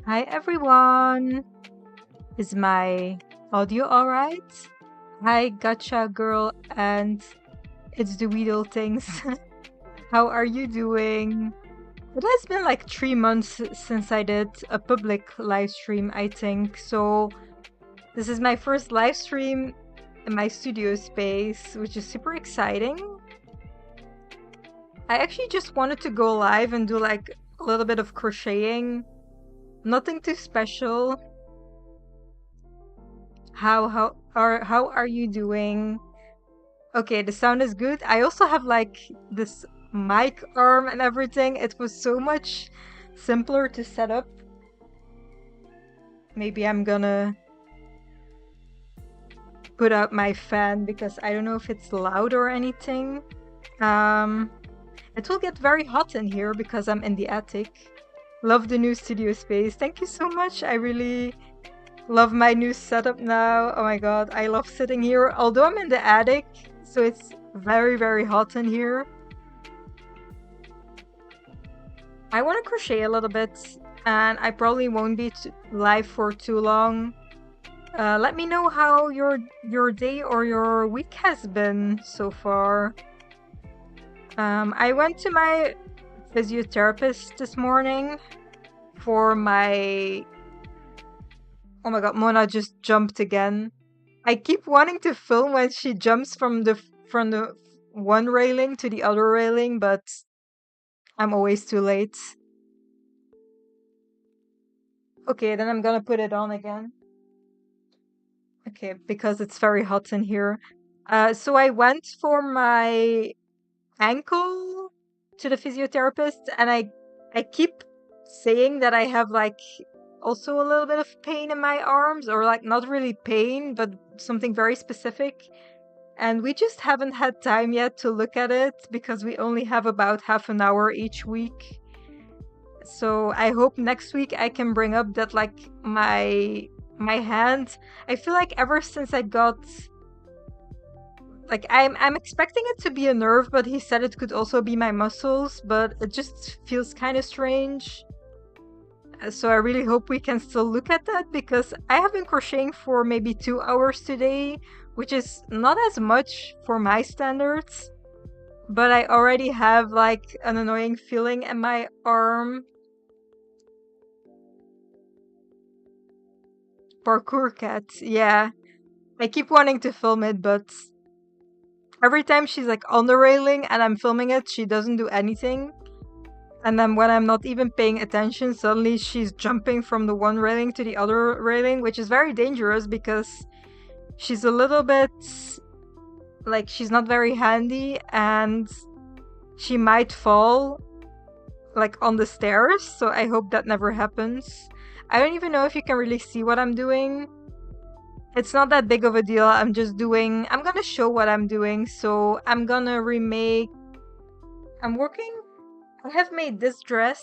Hi everyone! Is my audio alright? Hi Gotcha Girl and it's the Weedle Things. How are you doing? It has been like 3 months since I did a public live stream, I think. So this is my first live stream in my studio space, which is super exciting. I actually just wanted to go live and do like a little bit of crocheting. Nothing too special. How are you doing? Okay, the sound is good. I also have like this mic arm and everything. It was so much simpler to set up. Maybe I'm gonna put out my fan because I don't know if it's loud or anything. It will get very hot in here because I'm in the attic. Love the new studio space. Thank you so much. I really love my new setup now. Oh my god, I love sitting here. Although I'm in the attic, so it's very, very hot in here. I want to crochet a little bit, and I probably won't be live for too long. Let me know how your day or your week has been so far. I went to my physiotherapist this morning for my... Oh my god, Mona just jumped again. I keep wanting to film when she jumps from the one railing to the other railing, but I'm always too late. Okay, then I'm gonna put it on again. Okay, because it's very hot in here. So I went for my ankle to the physiotherapist, and I keep saying that I have like also a little bit of pain in my arms, or like not really pain, but something very specific. And we just haven't had time yet to look at it because we only have about half an hour each week. So I hope next week I can bring up that like my hand. I feel like ever since I got like I'm expecting it to be a nerve, but he said it could also be my muscles, but it just feels kind of strange. So I really hope we can still look at that because I have been crocheting for maybe 2 hours today, which is not as much for my standards, but I already have like an annoying feeling in my arm. Parkour cat, yeah. I keep wanting to film it, but every time she's like on the railing and I'm filming it, she doesn't do anything. And then when I'm not even paying attention, suddenly she's jumping from the one railing to the other railing, which is very dangerous because she's a little bit like she's not very handy and she might fall like on the stairs. So I hope that never happens. I don't even know if you can really see what I'm doing. It's not that big of a deal. I'm gonna show what I'm doing. So I'm gonna remake. I have made this dress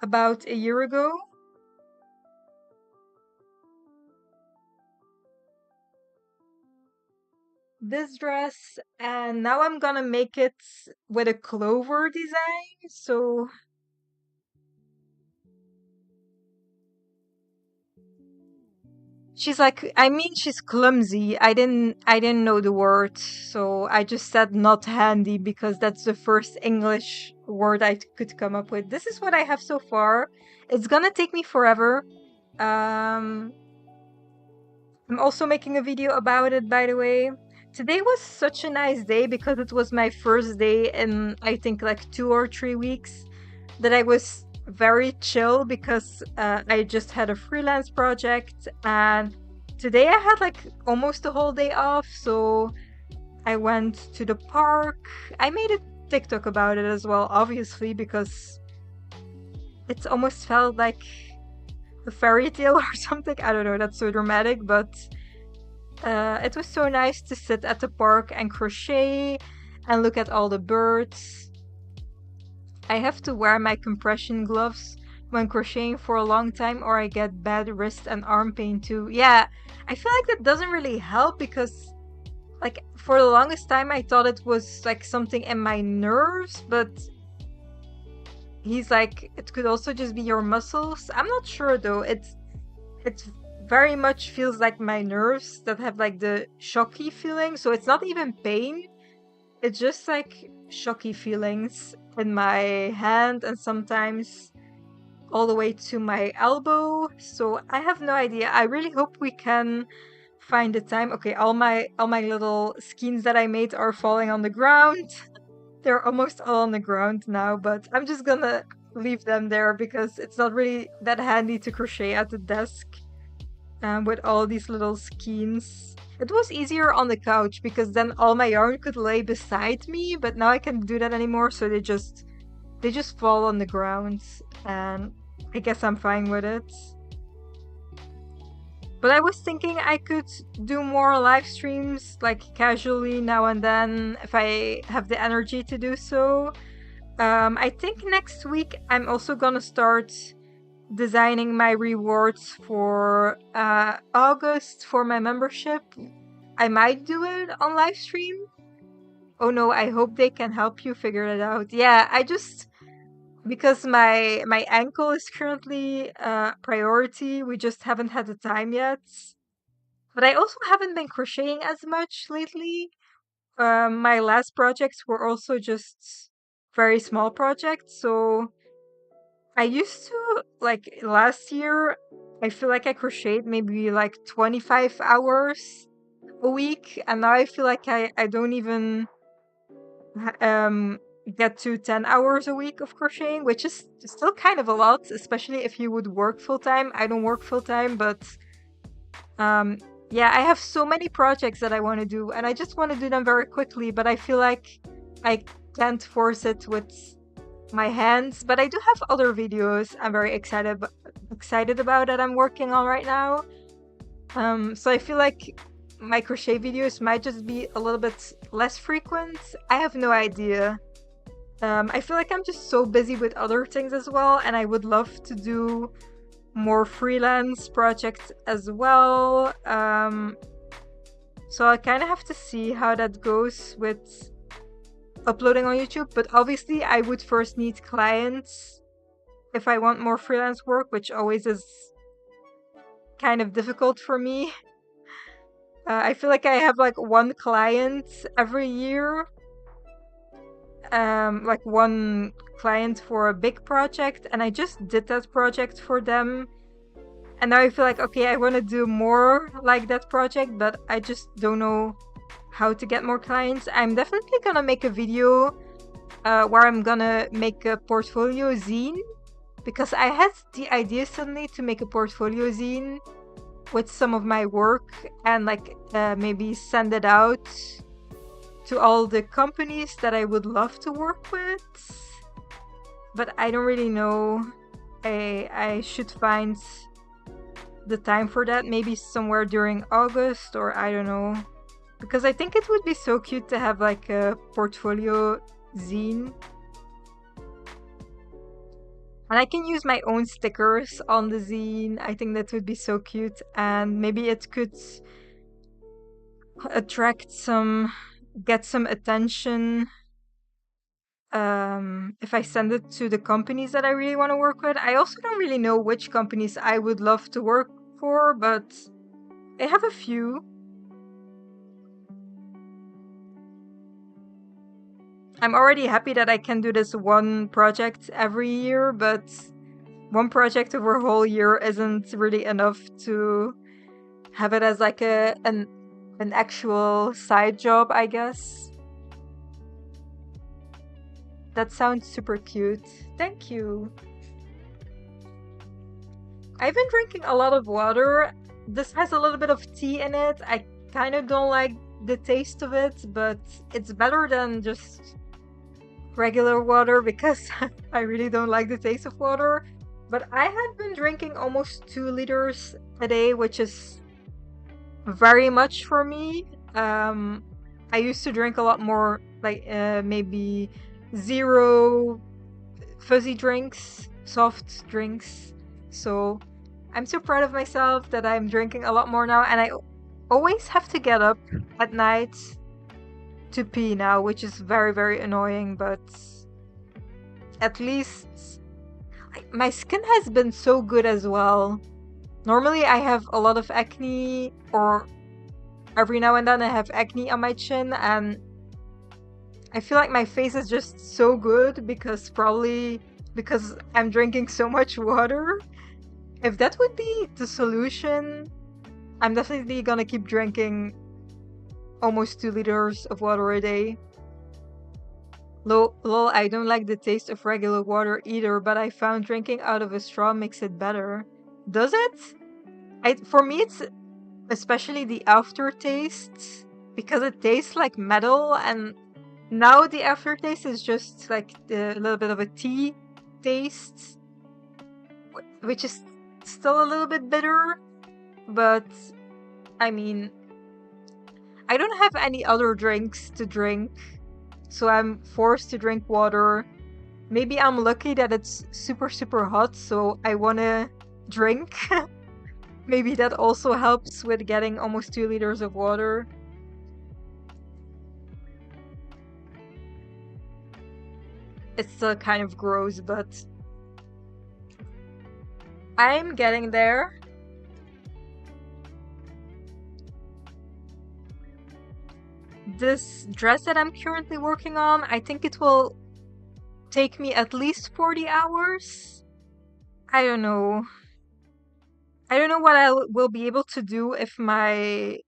about a year ago. This dress, and now I'm gonna make it with a clover design. So she's clumsy. I didn't know the word, so I just said not handy because that's the first English word I could come up with. This is what I have so far. It's gonna take me forever. I'm also making a video about it, by the way. Today was such a nice day because it was my first day in, I think, like 2 or 3 weeks that I was very chill because I just had a freelance project, and today I had like almost the whole day off, so I went to the park. I made a TikTok about it as well, obviously, because It almost felt like a fairy tale or something. I don't know, that's so dramatic, but it was so nice to sit at the park and crochet and look at all the birds. I have to wear my compression gloves when crocheting for a long time or I get bad wrist and arm pain too. Yeah, I feel like that doesn't really help because like for the longest time I thought it was like something in my nerves, but he's like it could also just be your muscles. I'm not sure though. It's very much feels like my nerves that have like the shocky feeling. So it's not even pain. It's just like shocky feelings in my hand and sometimes all the way to my elbow. So I have no idea. I really hope we can find the time. Okay, all my little skeins that I made are falling on the ground. They're almost all on the ground now, but I'm just gonna leave them there because it's not really that handy to crochet at the desk with all these little skeins. It was easier on the couch because then all my yarn could lay beside me, but now I can't do that anymore, so they just fall on the ground, and I guess I'm fine with it. But I was thinking I could do more live streams, like casually now and then, if I have the energy to do so. I think next week I'm also gonna start designing my rewards for August for my membership. I might do it on live stream. Oh no, I hope they can help you figure it out. Yeah, because my ankle is currently priority. We just haven't had the time yet. But I also haven't been crocheting as much lately. My last projects were also just very small projects, so I used to, like last year, I feel like I crocheted maybe like 25 hours a week, and now I feel like I don't even get to 10 hours a week of crocheting, which is still kind of a lot, especially if you would work full time. I don't work full time, but yeah, I have so many projects that I want to do, and I just want to do them very quickly, but I feel like I can't force it with my hands. But I do have other videos I'm very excited about that I'm working on right now. So I feel like my crochet videos might just be a little bit less frequent. I have no idea. I feel like I'm just so busy with other things as well, and I would love to do more freelance projects as well. So I kind of have to see how that goes with uploading on YouTube, but obviously I would first need clients if I want more freelance work, which always is kind of difficult for me. I feel like I have like one client every year, like one client for a big project, and I just did that project for them. And now I feel like, okay, I want to do more like that project, but I just don't know how to get more clients. I'm definitely gonna make a video where I'm gonna make a portfolio zine, because I had the idea suddenly to make a portfolio zine with some of my work and like maybe send it out to all the companies that I would love to work with. But I don't really know. I should find the time for that, maybe somewhere during August, or I don't know. Because I think it would be so cute to have like a portfolio zine. And I can use my own stickers on the zine. I think that would be so cute. And maybe it could get some attention if I send it to the companies that I really want to work with. I also don't really know which companies I would love to work for, but I have a few. I'm already happy that I can do this one project every year, but one project over a whole year isn't really enough to have it as like an actual side job, I guess. That sounds super cute. Thank you. I've been drinking a lot of water. This has a little bit of tea in it. I kind of don't like the taste of it, but it's better than just regular water because I really don't like the taste of water. But I have been drinking almost 2 liters a day, which is very much for me. I used to drink a lot more, like maybe 0 fuzzy drinks, soft drinks. So I'm so proud of myself that I'm drinking a lot more now, and I always have to get up at night to pee now, which is very, very annoying, but at least my skin has been so good as well. Normally I have a lot of acne, or every now and then I have acne on my chin, and I feel like my face is just so good probably because I'm drinking so much water. If that would be the solution, I'm definitely gonna keep drinking almost 2 liters of water a day. Lol, I don't like the taste of regular water either, but I found drinking out of a straw makes it better. Does it? For me, it's especially the aftertaste, because it tastes like metal, and now the aftertaste is just like a little bit of a tea taste, which is still a little bit bitter, but I mean, I don't have any other drinks to drink, so I'm forced to drink water. Maybe I'm lucky that it's super, super hot, so I wanna drink. Maybe that also helps with getting almost 2 liters of water. It's still kind of gross, but I'm getting there. This dress that I'm currently working on, I think it will take me at least 40 hours. I don't know. I don't know what I will be able to do if my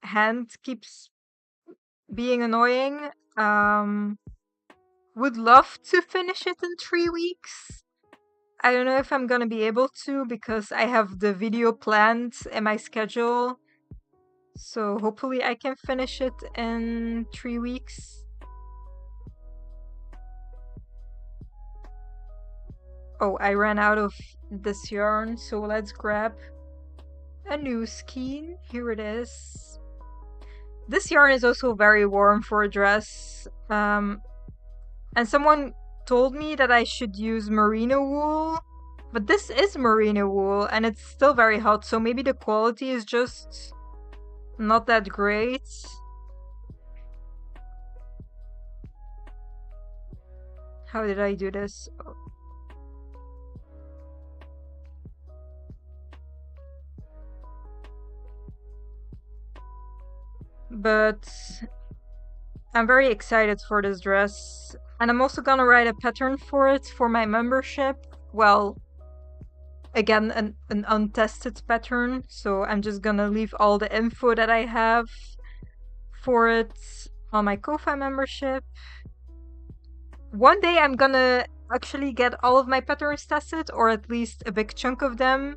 hand keeps being annoying. Would love to finish it in 3 weeks. I don't know if I'm gonna be able to because I have the video planned in my schedule. So hopefully I can finish it in 3 weeks. Oh, I ran out of this yarn, so let's grab a new skein. Here it is. This yarn is also very warm for a dress. And someone told me that I should use merino wool, but this is merino wool and it's still very hot, so maybe the quality is just not that great. How did I do this? Oh. But I'm very excited for this dress, and I'm also gonna write a pattern for it for my membership. Well, again, an untested pattern, so I'm just gonna leave all the info that I have for it on my Ko-Fi membership. One day I'm gonna actually get all of my patterns tested, or at least a big chunk of them,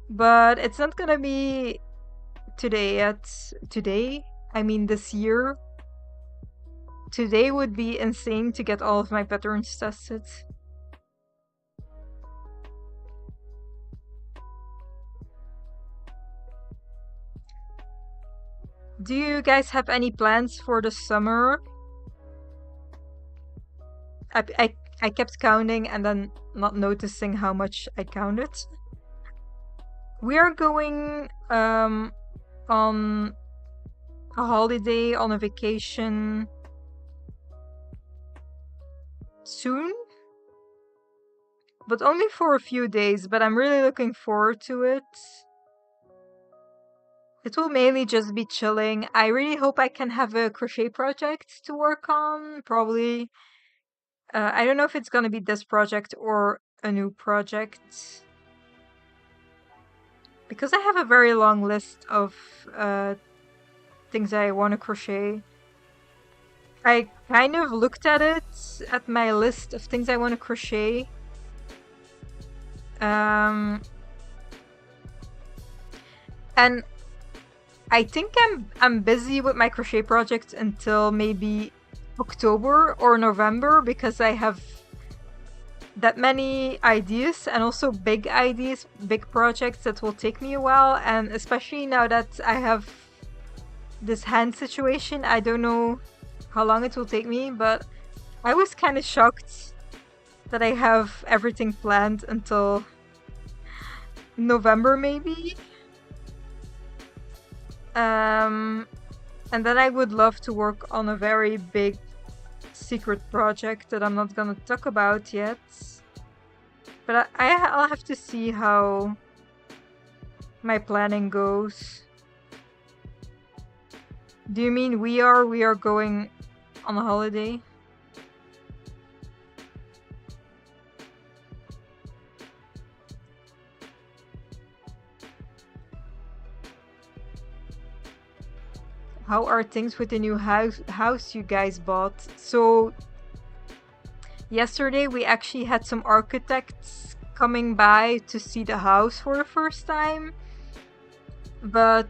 but it's not gonna be today yet. Today? I mean this year. Today would be insane to get all of my patterns tested. Do you guys have any plans for the summer? I kept counting and then not noticing how much I counted. We are going on a holiday, on a vacation soon, but only for a few days, but I'm really looking forward to it. It will mainly just be chilling. I really hope I can have a crochet project to work on, probably. I don't know if it's gonna be this project or a new project, because I have a very long list of things I want to crochet. I kind of looked at it, at my list of things I want to crochet. And I think I'm busy with my crochet project until maybe October or November because I have that many ideas and also big ideas, big projects that will take me a while. And especially now that I have this hand situation, I don't know how long it will take me, but I was kind of shocked that I have everything planned until November maybe. And then I would love to work on a very big secret project that I'm not gonna talk about yet. But I'll have to see how my planning goes. Do you mean we are going on a holiday? How are things with the new house you guys bought? So yesterday we actually had some architects coming by to see the house for the first time. But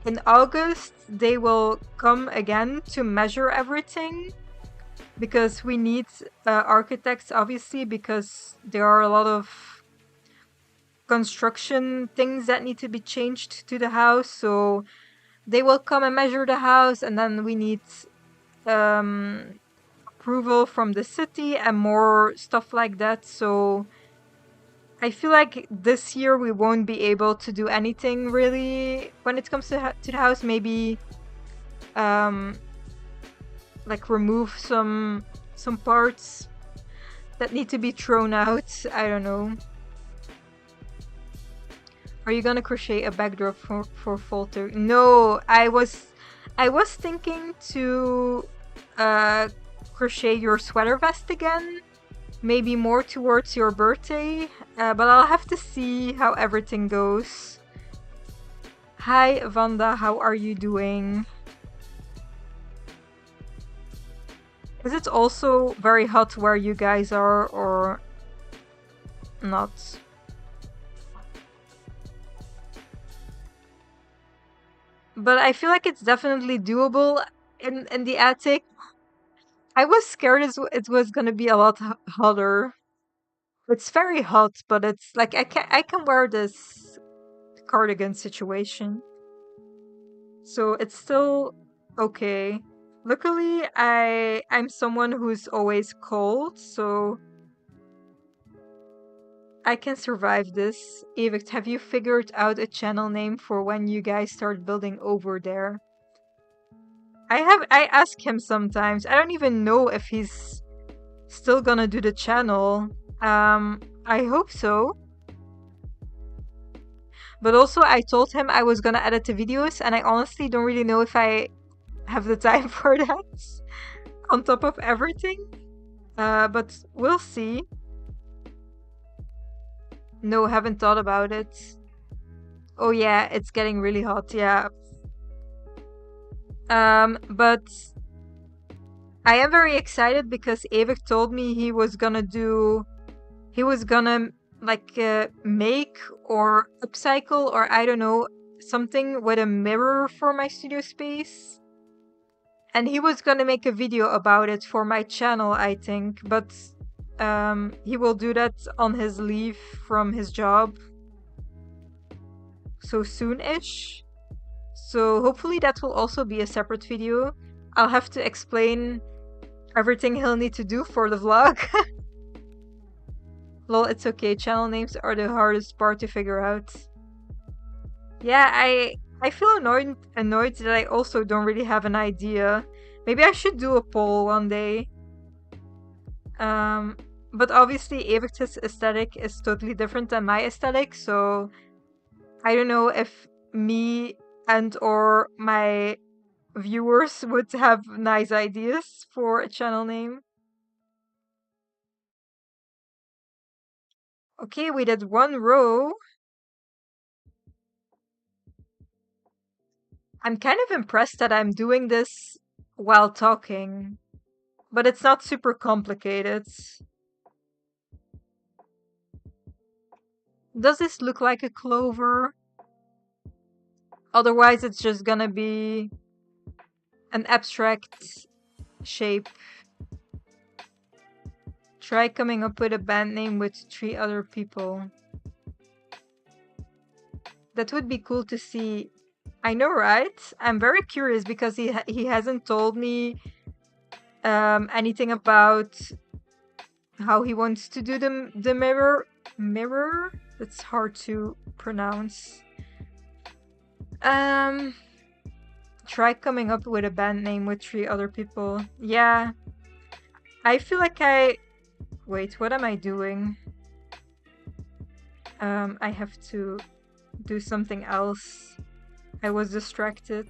in August they will come again to measure everything because we need architects obviously because there are a lot of construction things that need to be changed to the house. So they will come and measure the house, and then we need approval from the city and more stuff like that. So I feel like this year we won't be able to do anything really when it comes to the house. Maybe like remove some parts that need to be thrown out. I don't know. Are you gonna crochet a backdrop for fall too? No, I was thinking to crochet your sweater vest again. Maybe more towards your birthday, but I'll have to see how everything goes. Hi Vanda, how are you doing? Is it also very hot where you guys are or not? But I feel like it's definitely doable in the attic. I was scared it was gonna be a lot hotter. It's very hot, but it's like I can wear this cardigan situation. So it's still okay. Luckily, I'm someone who's always cold, so I can survive this. Evict, have you figured out a channel name for when you guys start building over there? I ask him sometimes. I don't even know if he's still gonna do the channel. I hope so. But also I told him I was gonna edit the videos and I honestly don't really know if I have the time for that on top of everything. But we'll see. No, haven't thought about it. Oh yeah, it's getting really hot, yeah. But I am very excited because Avik told me he was gonna like make or upcycle or I don't know, something with a mirror for my studio space. And he was gonna make a video about it for my channel, I think, but he will do that on his leave from his job. So soon-ish. So hopefully that will also be a separate video. I'll have to explain everything he'll need to do for the vlog. Lol, it's okay. Channel names are the hardest part to figure out. Yeah, I feel annoyed that I also don't really have an idea. Maybe I should do a poll one day. But obviously Evict's aesthetic is totally different than my aesthetic, so I don't know if me and or my viewers would have nice ideas for a channel name. Okay, we did one row. I'm kind of impressed that I'm doing this while talking, but it's not super complicated. Does this look like a clover? Otherwise, it's just gonna be an abstract shape. Try coming up with a band name with 3 other people. That would be cool to see. I know, right? I'm very curious because he hasn't told me anything about how he wants to do the mirror. That's hard to pronounce. Try coming up with a band name with 3 other people. Yeah. I feel like wait, what am I doing? I have to do something else. I was distracted.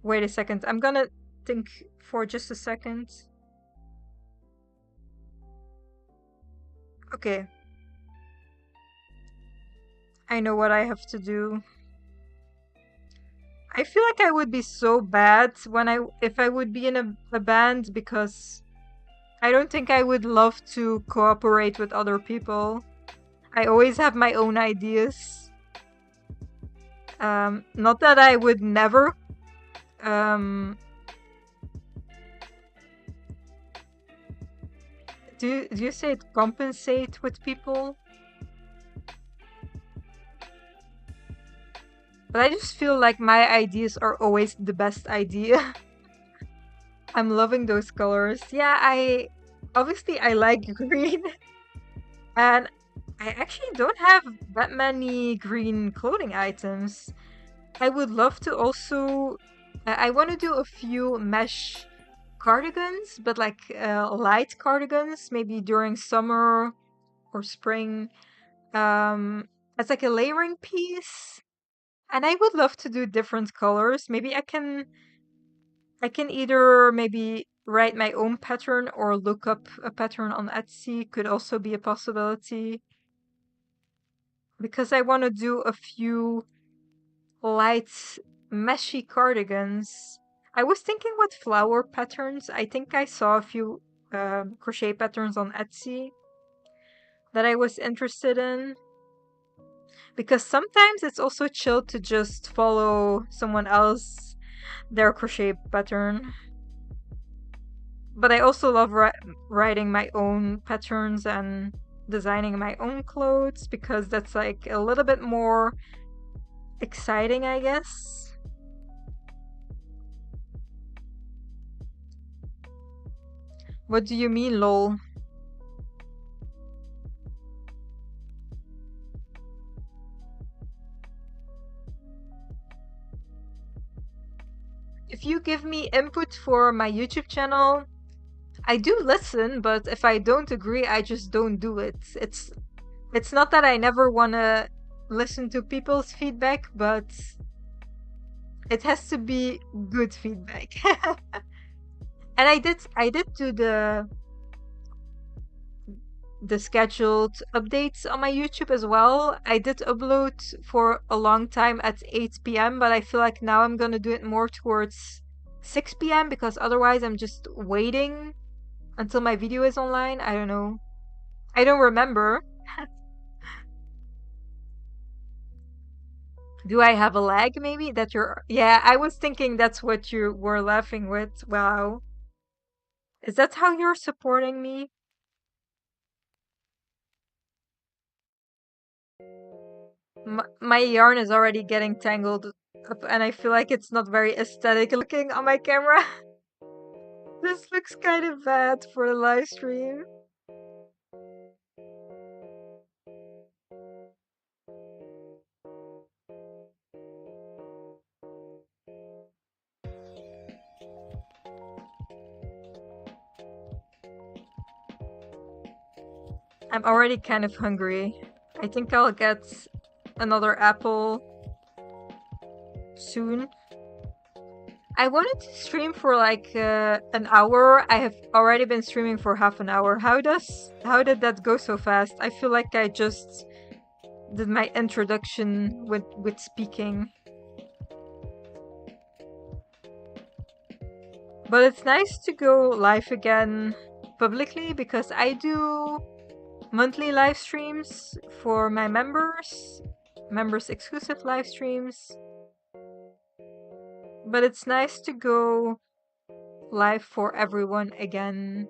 Wait a second. I'm gonna think for just a second. Okay. I know what I have to do. I feel like I would be so bad if I would be in a band because I don't think I would love to cooperate with other people. I always have my own ideas. Not that I would never do you say it compensate with people? But I just feel like my ideas are always the best idea. I'm loving those colors. Yeah, obviously I like green. And I actually don't have that many green clothing items. I would love to also I want to do a few mesh cardigans, but like light cardigans, maybe during summer or spring. As like a layering piece. And I would love to do different colors. Maybe I can either maybe write my own pattern or look up a pattern on Etsy could also be a possibility. Because I want to do a few light meshy cardigans. I was thinking with flower patterns. I think I saw a few crochet patterns on Etsy that I was interested in. Because sometimes it's also chill to just follow someone else, their crochet pattern. But I also love writing my own patterns and designing my own clothes because that's like a little bit more exciting, I guess. What do you mean, lol? If you give me input for my YouTube channel, I do listen, but if I don't agree, I just don't do it. It's not that I never want to listen to people's feedback, but it has to be good feedback. And I did do the scheduled updates on my YouTube as well. I did upload for a long time at 8 p.m., but I feel like now I'm gonna do it more towards 6 p.m. because otherwise I'm just waiting until my video is online. I don't know. I don't remember. Do I have a lag maybe that you're Yeah, I was thinking that's what you were laughing with. Wow. Is that how you're supporting me? My yarn is already getting tangled up and I feel like it's not very aesthetic looking on my camera. This looks kind of bad for the live stream. I'm already kind of hungry. I think I'll get another apple soon. I wanted to stream for like an hour. I have already been streaming for half an hour. How did that go so fast? I feel like I just did my introduction with speaking. But it's nice to go live again publicly because I do monthly live streams for my members exclusive live streams. But it's nice to go life for everyone again.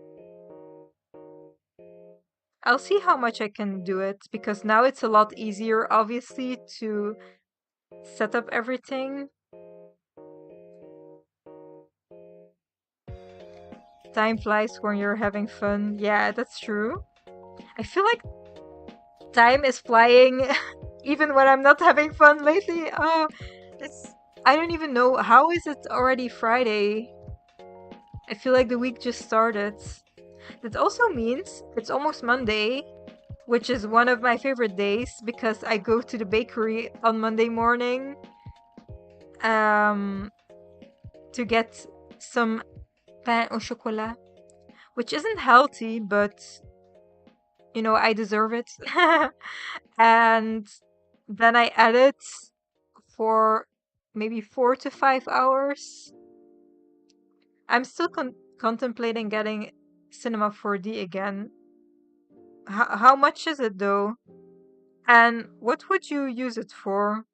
I'll see how much I can do it, because now it's a lot easier, obviously, to set up everything. Time flies when you're having fun. Yeah, that's true. I feel like time is flying even when I'm not having fun lately. Oh, it's I don't even know, how is it already Friday? I feel like the week just started. That also means it's almost Monday, which is one of my favorite days because I go to the bakery on Monday morning um to get some pain au chocolat, which isn't healthy, but I deserve it. And then I edit for maybe 4 to 5 hours. I'm still contemplating getting Cinema 4D again. How much is it though? And what would you use it for?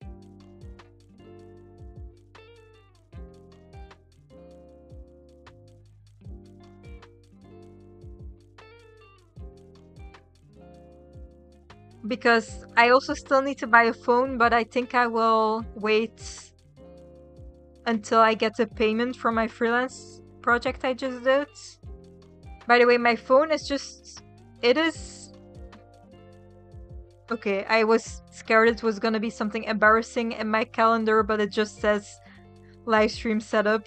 Because I also still need to buy a phone, but I think I will wait until I get a payment from my freelance project I just did. By the way, my phone is just... It is... Okay, I was scared it was gonna be something embarrassing in my calendar, but it just says live stream setup.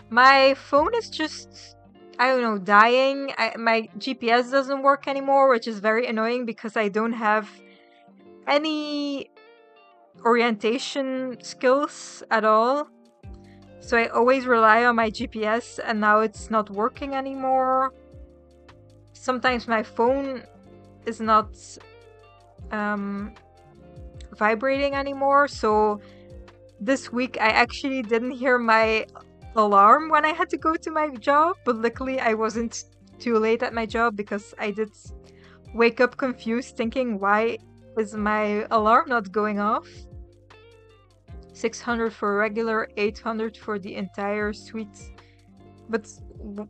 My phone is just... I don't know, dying. My GPS doesn't work anymore, which is very annoying because I don't have any orientation skills at all. So I always rely on my GPS, and now it's not working anymore. Sometimes my phone is not vibrating anymore, so this week I actually didn't hear my alarm when I had to go to my job, but luckily I wasn't too late at my job because I did wake up confused thinking, why is my alarm not going off? 600 for regular, 800 for the entire suite. But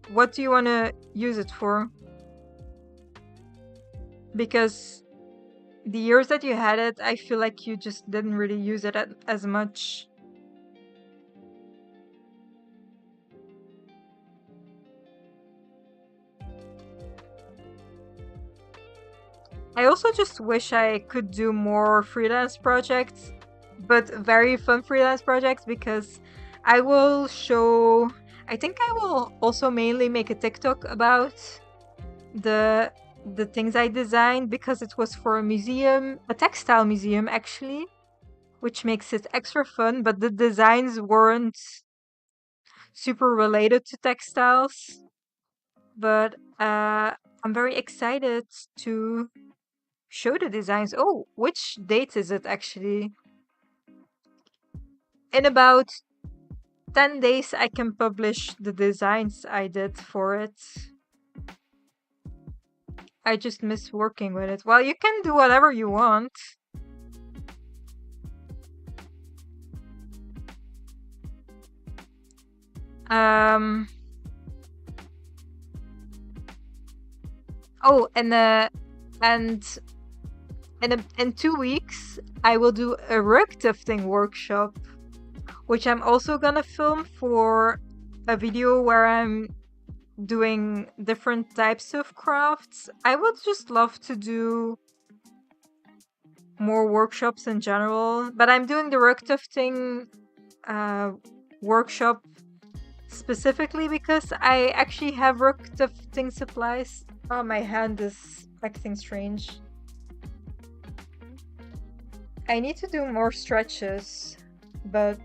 what do you want to use it for? Because the years that you had it, I feel like you just didn't really use it as much. I also just wish I could do more freelance projects, but very fun freelance projects, because I will show... I think I will also mainly make a TikTok about the things I designed, because it was for a museum, a textile museum actually, which makes it extra fun, but the designs weren't super related to textiles. But I'm very excited to show the designs. Oh, which date is it actually? In about 10 days I can publish the designs I did for it. I just miss working with it. Well, you can do whatever you want. Oh, and in 2 weeks I will do a rug tufting workshop, which I'm also gonna film for a video where I'm doing different types of crafts. I would just love to do more workshops in general, but I'm doing the rug tufting workshop specifically because I actually have rug tufting supplies. Oh, my hand is acting strange. I need to do more stretches, but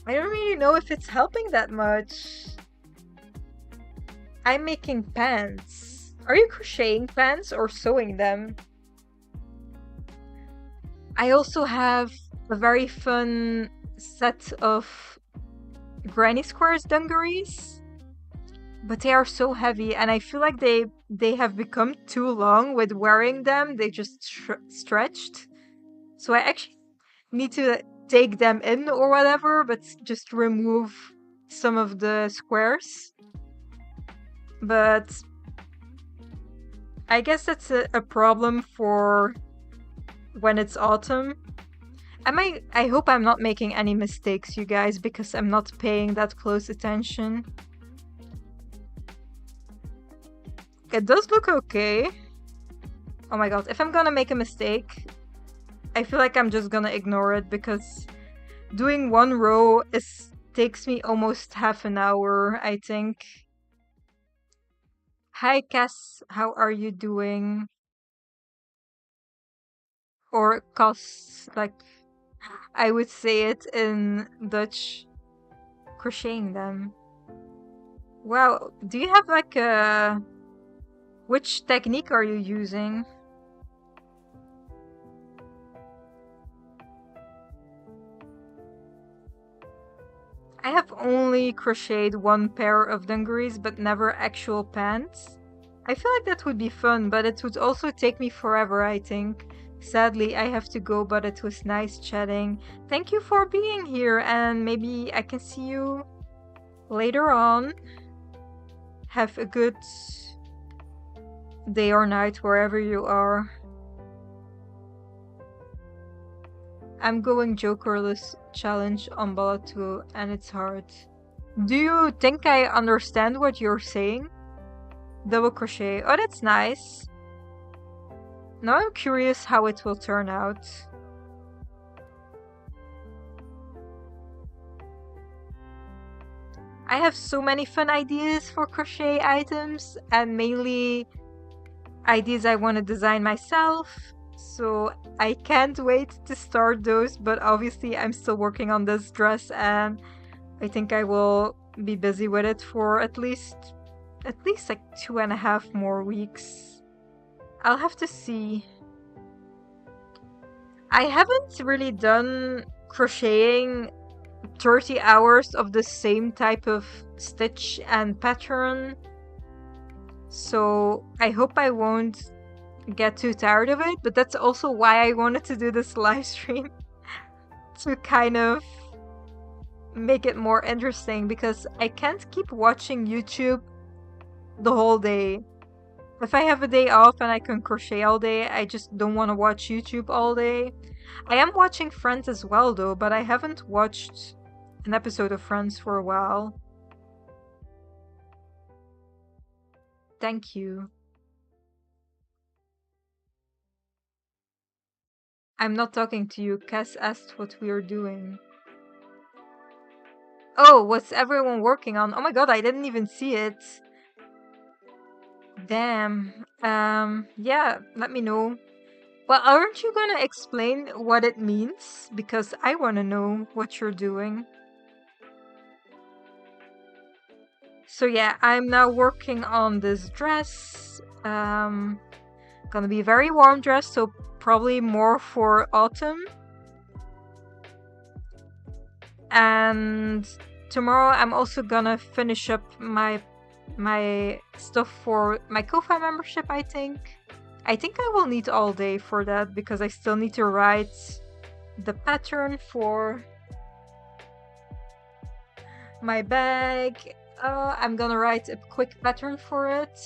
I don't really know if it's helping that much. I'm making pants. Are you crocheting pants or sewing them? I also have a very fun set of granny squares dungarees, but they are so heavy, and I feel like they have become too long with wearing them. They just stretched. So I actually need to take them in or whatever, but just remove some of the squares. But I guess that's a problem for when it's autumn. I hope I'm not making any mistakes, you guys, because I'm not paying that close attention. It does look okay. Oh my god, if I'm gonna make a mistake, I feel like I'm just gonna ignore it, because doing one row takes me almost half an hour, I think. Hi Cass, how are you doing? Or Cas, like I would say it in Dutch. Crocheting them. Wow, do you have like a... Which technique are you using? I have only crocheted one pair of dungarees, but never actual pants. I feel like that would be fun, but it would also take me forever, I think. Sadly, I have to go, but it was nice chatting. Thank you for being here, and maybe I can see you later on. Have a good day or night wherever you are. I'm going Jokerless challenge on Balatoo, and it's hard. Do you think I understand what you're saying? Double crochet. Oh, that's nice. Now I'm curious how it will turn out. I have so many fun ideas for crochet items, and mainly ideas I want to design myself. So I can't wait to start those, but obviously I'm still working on this dress, and I think I will be busy with it for at least like 2.5 more weeks. I'll have to see. I haven't really done crocheting 30 hours of the same type of stitch and pattern, so I hope I won't get too tired of it, but that's also why I wanted to do this live stream to kind of make it more interesting, because I can't keep watching YouTube the whole day. If I have a day off and I can crochet all day, I just don't want to watch YouTube all day. I am watching Friends as well though, but I haven't watched an episode of Friends for a while. Thank you. I'm not talking to you. Cass asked what we are doing. Oh, what's everyone working on? Oh my god, I didn't even see it. Damn. Yeah, let me know. Well, aren't you gonna explain what it means? Because I wanna know what you're doing. So yeah, I'm now working on this dress. Gonna be a very warm dress, so probably more for autumn. And tomorrow I'm also gonna finish up my stuff for my Ko-Fi membership, I think. I think I will need all day for that, because I still need to write the pattern for my bag. I'm gonna write a quick pattern for it.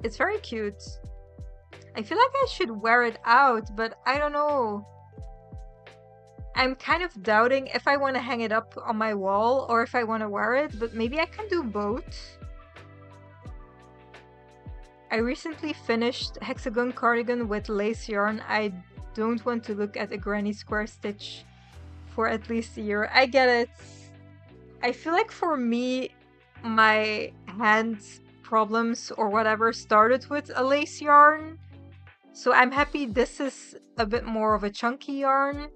It's very cute. I feel like I should wear it out, but I don't know. I'm kind of doubting if I want to hang it up on my wall or if I want to wear it, but maybe I can do both. I recently finished hexagon cardigan with lace yarn. I don't want to look at a granny square stitch for at least a year. I get it. I feel like for me, my hand problems or whatever started with a lace yarn. So I'm happy this is a bit more of a chunky yarn.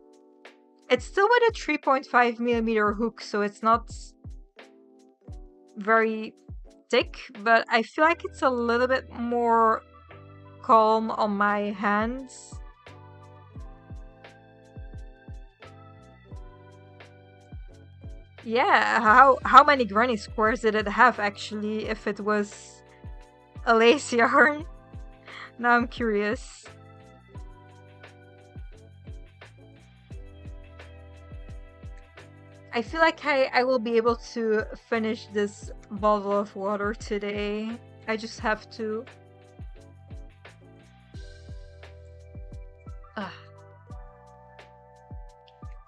It's still with a 3.5mm hook, so it's not very thick, but I feel like it's a little bit more calm on my hands. Yeah, how many granny squares did it have actually if it was a lace yarn? Now I'm curious. I feel like I will be able to finish this bottle of water today. I just have to. Ugh.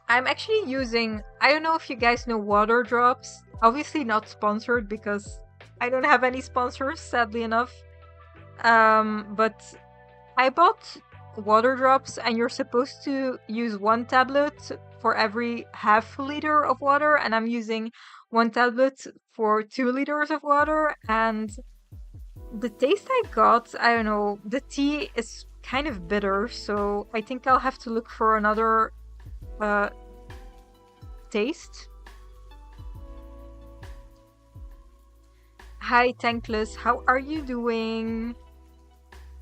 I'm actually using, I don't know if you guys know water drops. Obviously not sponsored because I don't have any sponsors, sadly enough. But I bought water drops and you're supposed to use one tablet for every half liter of water, and I'm using one tablet for 2 liters of water, and the taste I got, I don't know, the tea is kind of bitter, so I think I'll have to look for another taste. Hi Tankless, how are you doing?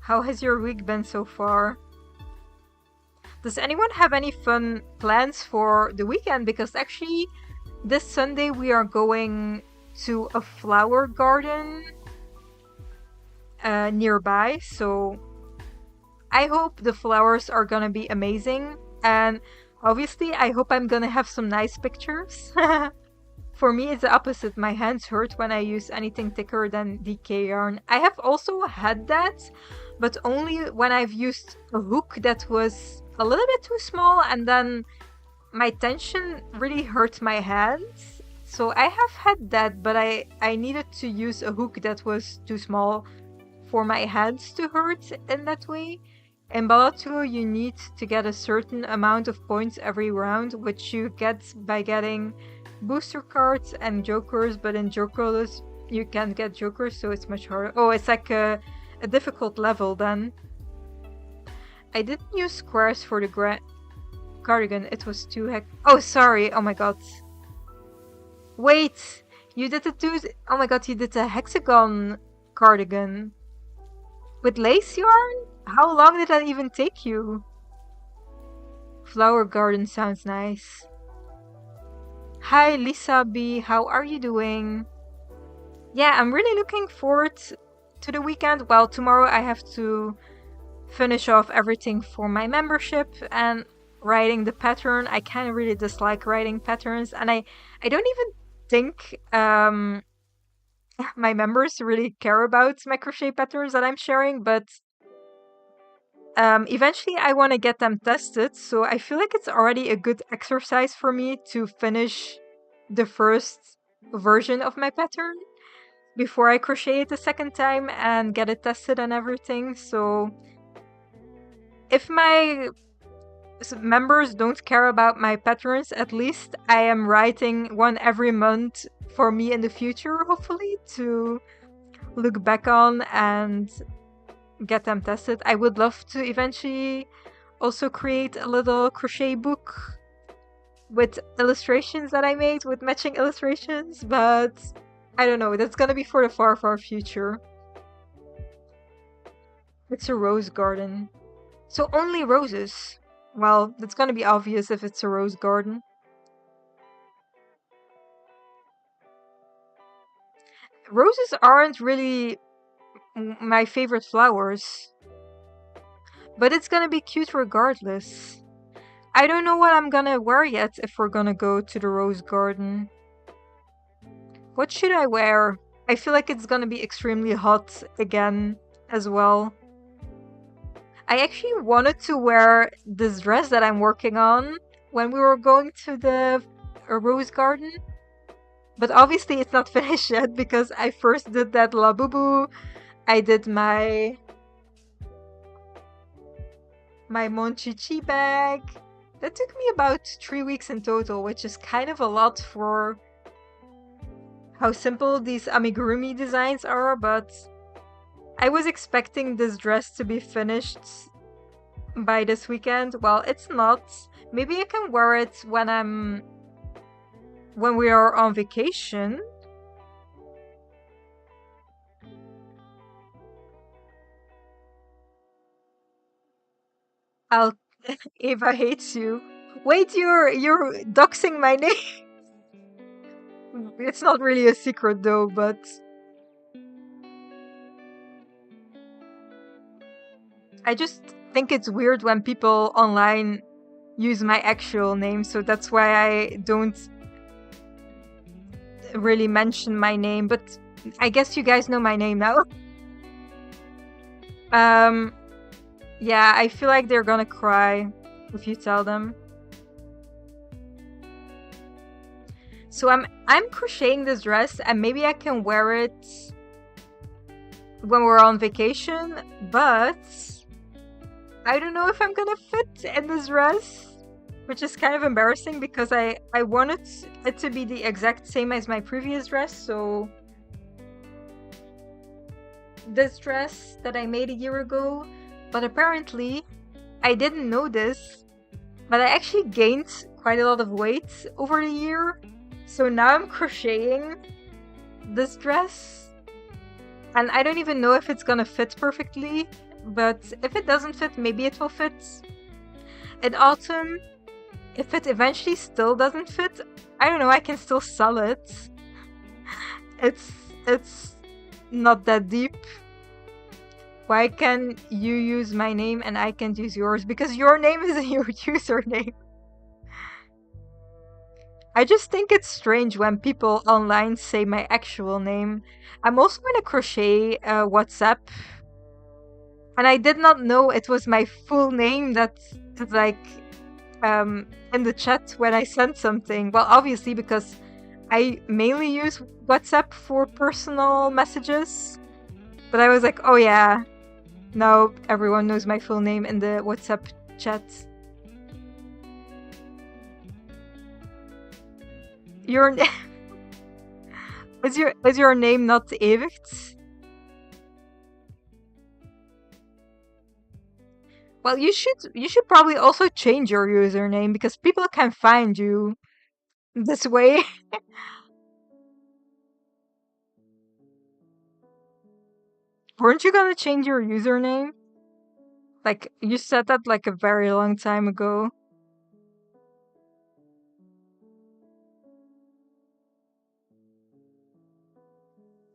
How has your week been so far? Does anyone have any fun plans for the weekend? Because actually, this Sunday we are going to a flower garden nearby, so I hope the flowers are gonna be amazing, and obviously I hope I'm gonna have some nice pictures. For me, it's the opposite. My hands hurt when I use anything thicker than DK yarn. I have also had that, but only when I've used a hook that was a little bit too small, and then my tension really hurt my hands. So I have had that, but I needed to use a hook that was too small for my hands to hurt in that way. In Balatro, you need to get a certain amount of points every round, which you get by getting booster cards and jokers, but in Jokerless you can't get jokers, so it's much harder. Oh, it's like a difficult level then. I didn't use squares for the cardigan, it was too oh, sorry, oh my god. Wait, you did it too? Oh my god, you did a hexagon cardigan. With lace yarn? How long did that even take you? Flower garden sounds nice. Hi Lisa B, how are you doing? Yeah, I'm really looking forward to the weekend. Well, tomorrow I have to finish off everything for my membership and writing the pattern. I kind of really dislike writing patterns, and I don't even think my members really care about my crochet patterns that I'm sharing, but eventually I want to get them tested, so I feel like it's already a good exercise for me to finish the first version of my pattern before I crochet it the second time and get it tested and everything. So if my members don't care about my patterns, at least I am writing one every month for me in the future, hopefully, to look back on and get them tested. I would love to eventually also create a little crochet book with illustrations that I made, with matching illustrations, but I don't know, that's gonna be for the far, far future. It's a rose garden. So only roses. Well, that's gonna be obvious if it's a rose garden. Roses aren't really my favorite flowers, but it's gonna be cute regardless. I don't know what I'm gonna wear yet if we're gonna go to the rose garden. What should I wear? I feel like it's gonna be extremely hot again as well. I actually wanted to wear this dress that I'm working on when we were going to the rose garden, but obviously it's not finished yet because I first did that Labubu. I did my Monchichi bag. That took me about 3 weeks in total, which is kind of a lot for how simple these amigurumi designs are, but I was expecting this dress to be finished by this weekend. Well, it's not. Maybe I can wear it when we are on vacation. Ava hates you. Wait, you're doxing my name. It's not really a secret though, but I just think it's weird when people online use my actual name, so that's why I don't really mention my name, but I guess you guys know my name now. Yeah, I feel like they're gonna cry if you tell them. So I'm crocheting this dress, and maybe I can wear it when we're on vacation, but I don't know if I'm gonna fit in this dress, which is kind of embarrassing because I wanted it to be the exact same as my previous dress, so this dress that I made a year ago, but apparently I didn't know this, but I actually gained quite a lot of weight over the year, so now I'm crocheting this dress, and I don't even know if it's gonna fit perfectly, but if it doesn't fit, maybe it will fit. In autumn, if it eventually still doesn't fit, I don't know, I can still sell it. It's not that deep. Why can you use my name and I can't use yours? Because your name is in your username. I just think it's strange when people online say my actual name. I'm also in a crochet WhatsApp, and I did not know it was my full name that's like in the chat when I sent something. Well, obviously because I mainly use WhatsApp for personal messages, but I was like, oh yeah, now everyone knows my full name in the WhatsApp chat. Your is your name not Evicht? Well, you should probably also change your username because people can find you this way. Weren't you gonna change your username? Like, you said that like a very long time ago.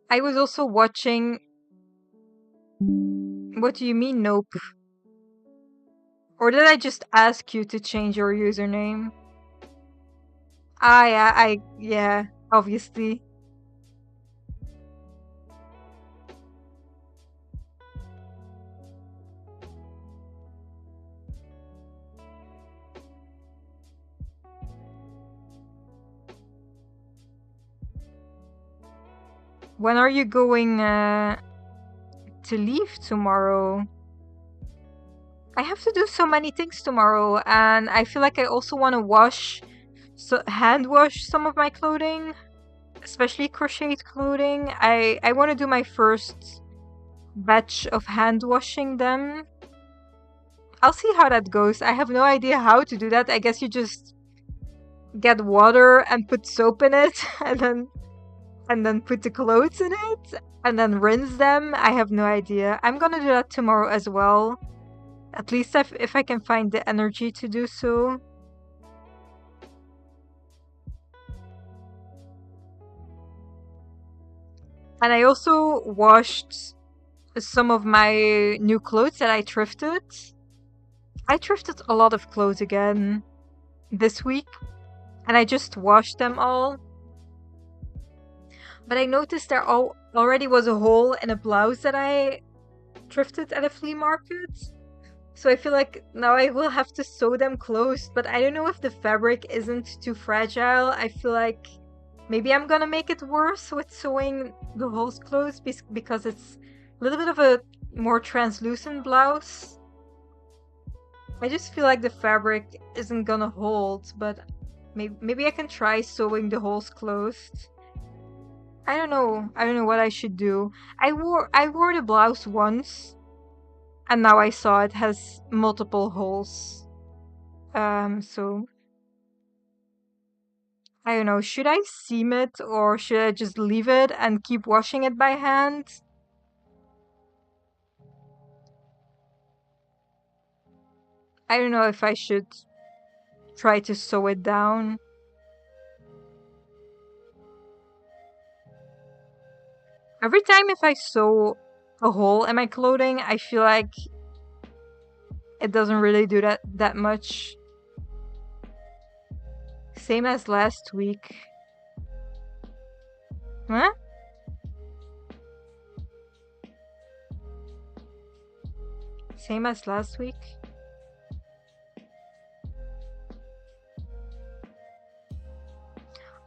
I was also watching... What do you mean, nope? Or did I just ask you to change your username? Ah, yeah, yeah, obviously. When are you going to leave tomorrow? I have to do so many things tomorrow, and I feel like I also want to hand wash some of my clothing, especially crocheted clothing. I want to do my first batch of hand washing them. I'll see how that goes. I have no idea how to do that. I guess you just get water and put soap in it, and then put the clothes in it, and then rinse them. I have no idea. I'm gonna do that tomorrow as well. At least if I can find the energy to do so. And I also washed some of my new clothes that I thrifted. I thrifted a lot of clothes again this week, and I just washed them all. But I noticed there already was a hole in a blouse that I thrifted at a flea market. So I feel like now I will have to sew them closed, but I don't know if the fabric isn't too fragile. I feel like maybe I'm gonna make it worse with sewing the holes closed because it's a little bit of a more translucent blouse. I just feel like the fabric isn't gonna hold, but maybe I can try sewing the holes closed. I don't know. I don't know what I should do. I wore the blouse once, and now I saw it has multiple holes. So I don't know. Should I seam it or should I just leave it and keep washing it by hand? I don't know if I should try to sew it down. Every time if I sew a hole in my clothing, I feel like it doesn't really do that much. Same as last week. Huh? Same as last week?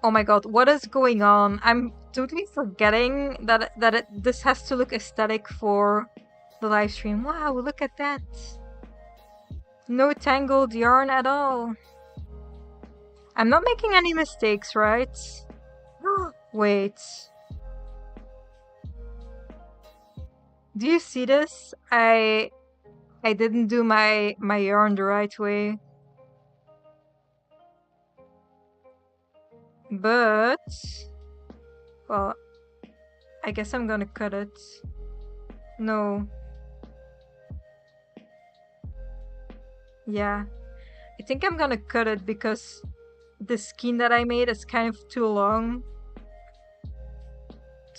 Oh my god, what is going on? I'm totally forgetting that this has to look aesthetic for the live stream. Wow, look at that. No tangled yarn at all. I'm not making any mistakes, right? Wait. Do you see this? I didn't do my yarn the right way. But well, I guess I'm gonna cut it. No. Yeah. I think I'm gonna cut it because the skein that I made is kind of too long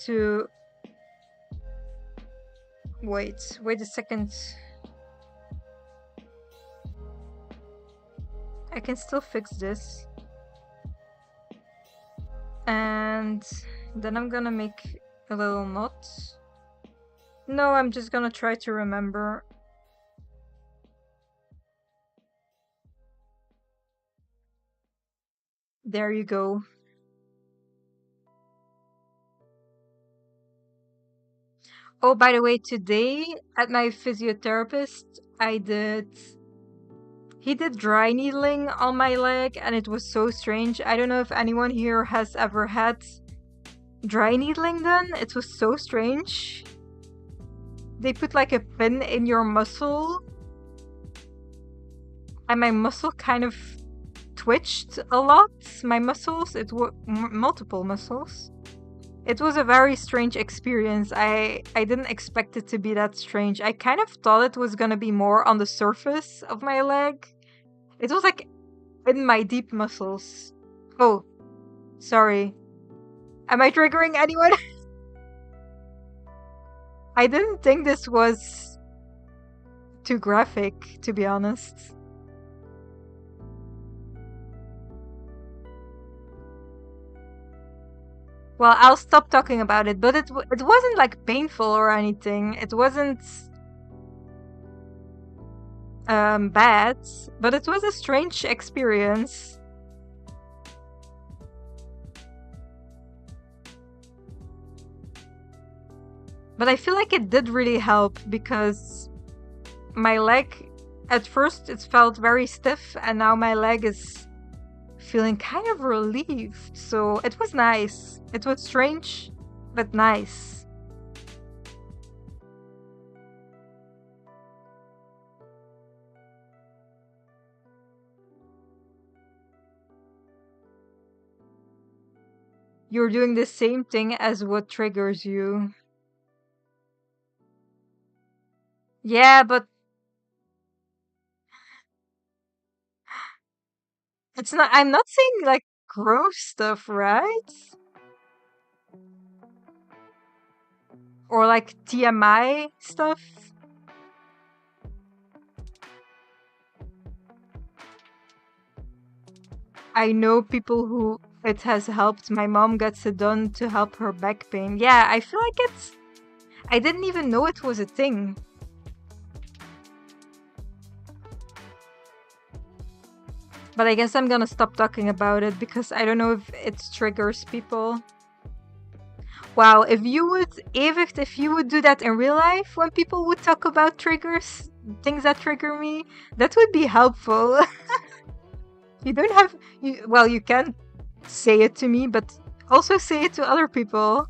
to... Wait a second. I can still fix this. And then I'm gonna make a little knot. No, I'm just gonna try to remember. There you go. Oh, by the way, today at my physiotherapist, he did dry needling on my leg and it was so strange. I don't know if anyone here has ever had dry needling done. It was so strange. They put like a pin in your muscle and my muscle kind of twitched a lot. My muscles, it were multiple muscles. It was a very strange experience. I didn't expect it to be that strange. I kind of thought it was gonna be more on the surface of my leg. It was like in my deep muscles. Oh, sorry. Am I triggering anyone? I didn't think this was too graphic, to be honest. Well, I'll stop talking about it, but it wasn't like painful or anything. It wasn't bad, but it was a strange experience. But I feel like it did really help because my leg, at first it felt very stiff and now my leg is feeling kind of relieved. So it was nice. It was strange, but nice. You're doing the same thing as what triggers you. Yeah, but it's not, I'm not saying like gross stuff, right? Or like TMI stuff. I know people who it has helped. My mom gets it done to help her back pain. Yeah, I feel like I didn't even know it was a thing. But I guess I'm gonna stop talking about it because I don't know if it triggers people. Wow, if you would, Evert, if you would do that in real life when people would talk about triggers, things that trigger me, that would be helpful. You don't have, well, you can say it to me, but also say it to other people.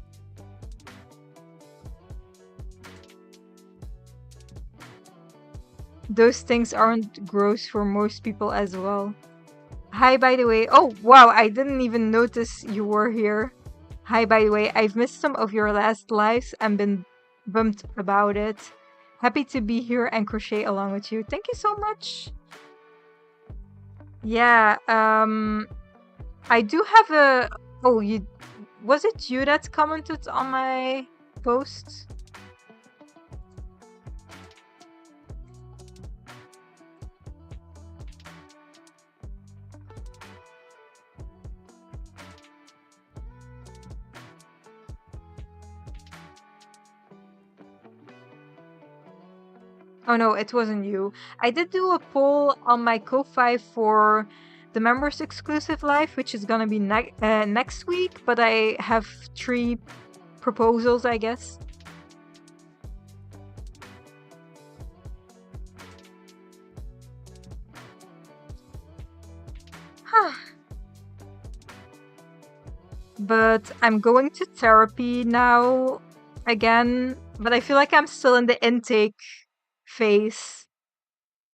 Those things aren't gross for most people as well. Hi, by the way. Oh, wow, I didn't even notice you were here. Hi, by the way. I've missed some of your last lives and been bummed about it. Happy to be here and crochet along with you. Thank you so much. Yeah, I do have a... Oh, was it you that commented on my post? Oh no, it wasn't you. I did do a poll on my Ko-Fi for the members exclusive live, which is gonna be next week, but I have 3 proposals, I guess. But I'm going to therapy now again, but I feel like I'm still in the intake phase.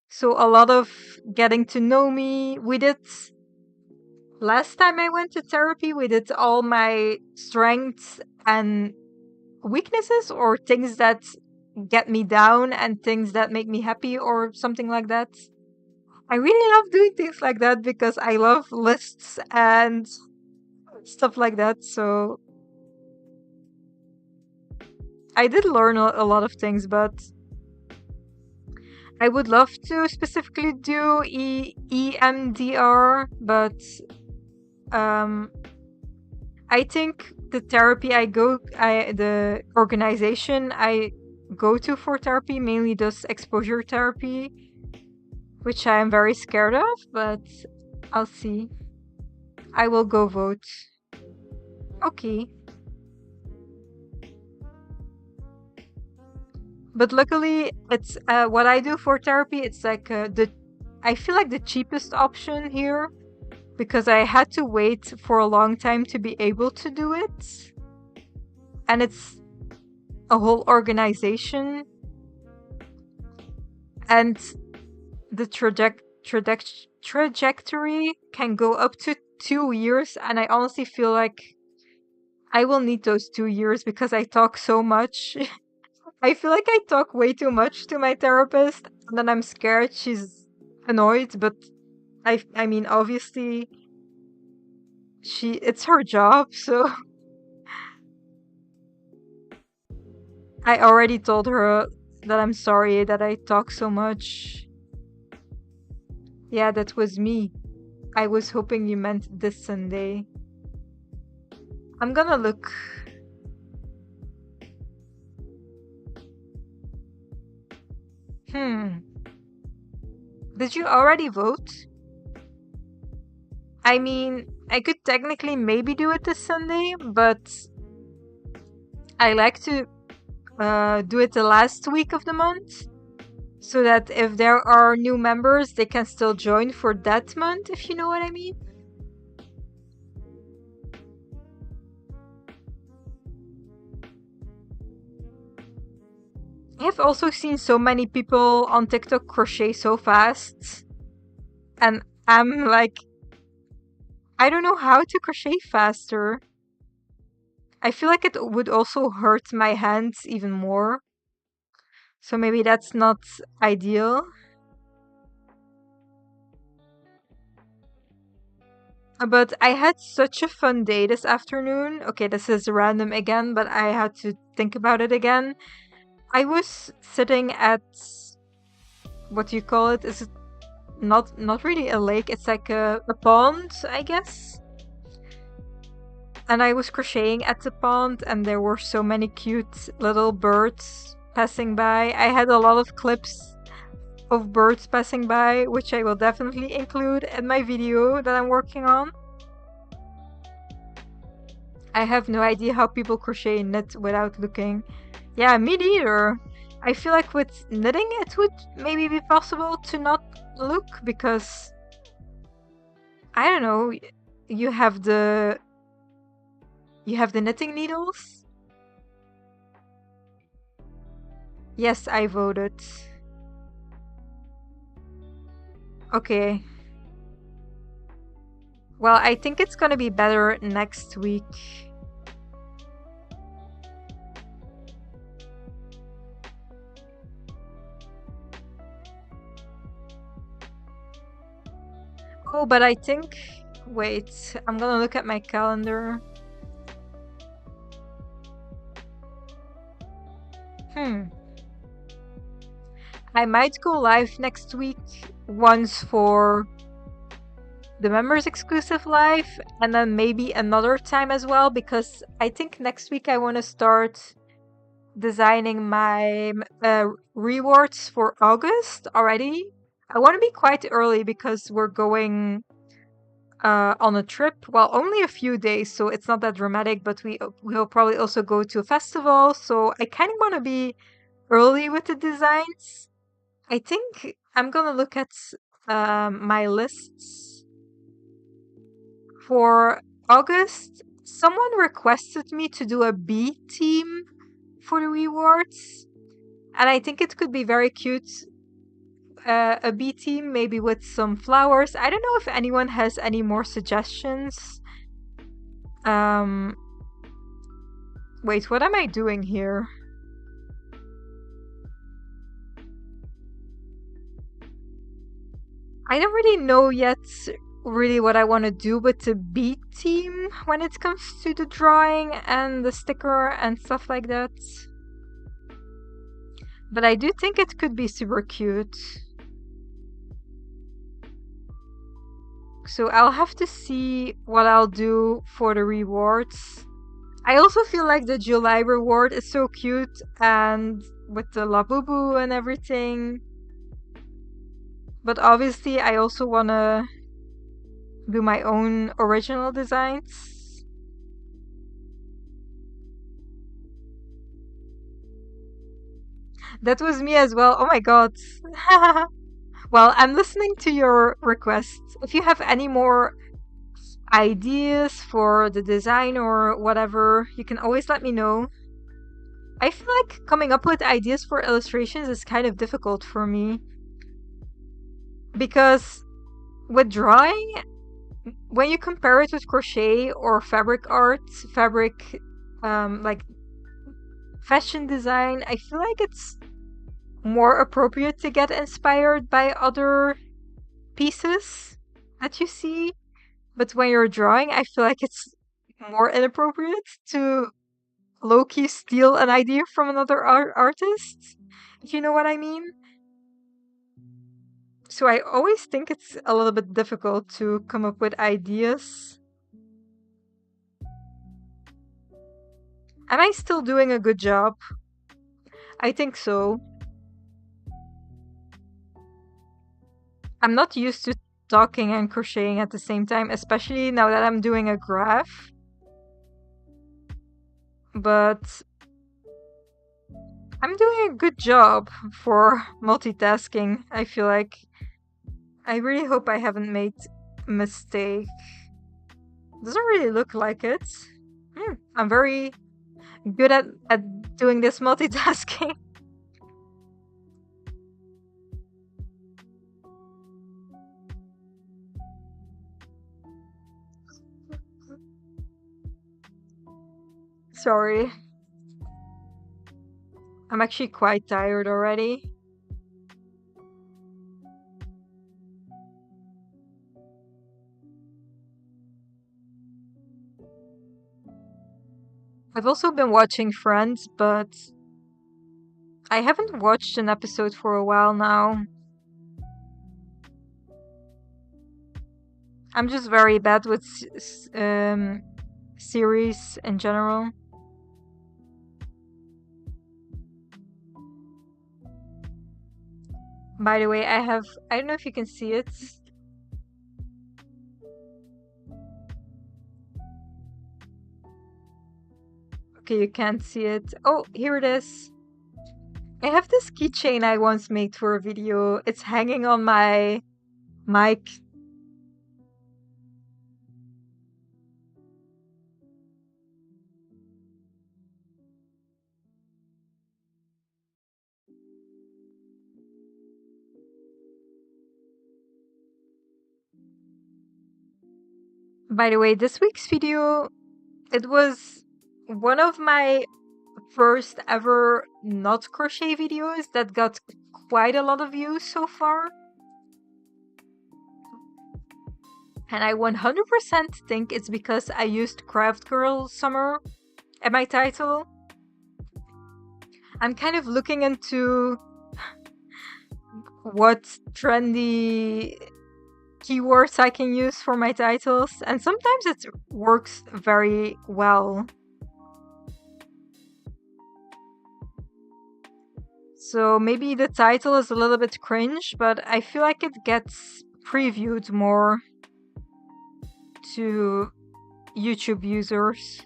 So a lot of getting to know me. Last time I went to therapy, we did all my strengths and weaknesses, or things that get me down and things that make me happy, or something like that. I really love doing things like that because I love lists and stuff like that. So I did learn a lot of things, but I would love to specifically do EMDR, but I think the the organization I go to for therapy mainly does exposure therapy, which I am very scared of, but I'll see. I will go vote. Okay. But luckily, it's what I do for therapy. It's like I feel like the cheapest option here, because I had to wait for a long time to be able to do it, and it's a whole organization, and the trajectory can go up to 2 years, and I honestly feel like I will need those 2 years because I talk so much. I feel like I talk way too much to my therapist, and then I'm scared she's annoyed, but I mean, obviously it's her job, so I already told her that I'm sorry that I talk so much. Yeah, that was me. I was hoping you meant this Sunday. I'm gonna look. Did you already vote? I mean, I could technically maybe do it this Sunday, but I like to do it the last week of the month, so that if there are new members, they can still join for that month, if you know what I mean. I have also seen so many people on TikTok crochet so fast, and I'm like, I don't know how to crochet faster. I feel like it would also hurt my hands even more. So maybe that's not ideal. But I had such a fun day this afternoon. Okay, this is random again, but I had to think about it again. I was sitting at, what do you call it? Is it not really a lake? It's like a pond, I guess. And I was crocheting at the pond, and there were so many cute little birds passing by. I had a lot of clips of birds passing by, which I will definitely include in my video that I'm working on. I have no idea how people crochet and knit without looking. Yeah, me neither. I feel like with knitting it would maybe be possible to not look, because I don't know, you have the knitting needles? Yes, I voted. Okay. Well, I think it's gonna be better next week. Oh, but I think... Wait, I'm gonna look at my calendar. I might go live next week once for the members exclusive live, and then maybe another time as well, because I think next week I want to start designing my rewards for August already. I want to be quite early because we're going on a trip. Well, only a few days, so it's not that dramatic, but we'll probably also go to a festival. So I kind of want to be early with the designs. I think I'm gonna look at my lists for August. Someone requested me to do a bee team for the rewards, and I think it could be very cute. A bee team, maybe with some flowers. I don't know if anyone has any more suggestions. Um, wait, what am I doing here? I don't really know yet really what I want to do with the bee team when it comes to the drawing and the sticker and stuff like that. But I do think it could be super cute. So I'll have to see what I'll do for the rewards. I also feel like the July reward is so cute and with the Labubu and everything. But obviously I also want to do my own original designs. That was me as well. Oh my god. Well, I'm listening to your requests. If you have any more ideas for the design or whatever, you can always let me know. I feel like coming up with ideas for illustrations is kind of difficult for me. Because with drawing, when you compare it with crochet or fabric art, like fashion design, I feel like it's more appropriate to get inspired by other pieces that you see. But when you're drawing, I feel like it's more inappropriate to low-key steal an idea from another artist, if you know what I mean. So I always think it's a little bit difficult to come up with ideas. Am I still doing a good job? I think so. I'm not used to talking and crocheting at the same time, especially now that I'm doing a graph. But I'm doing a good job for multitasking, I feel like. I really hope I haven't made a mistake. Doesn't really look like it. I'm very good at doing this multitasking. Sorry. I'm actually quite tired already. I've also been watching Friends, but I haven't watched an episode for a while now. I'm just very bad with series in general. By the way, I don't know if you can see it. Okay, you can't see it. Oh, here it is. I have this keychain I once made for a video. It's hanging on my mic. By the way, this week's video, it was one of my first ever not crochet videos that got quite a lot of views so far. And I 100% think it's because I used Craft Girl Summer at my title. I'm kind of looking into what trendy keywords I can use for my titles, and sometimes it works very well. So maybe the title is a little bit cringe, but I feel like it gets previewed more to YouTube users.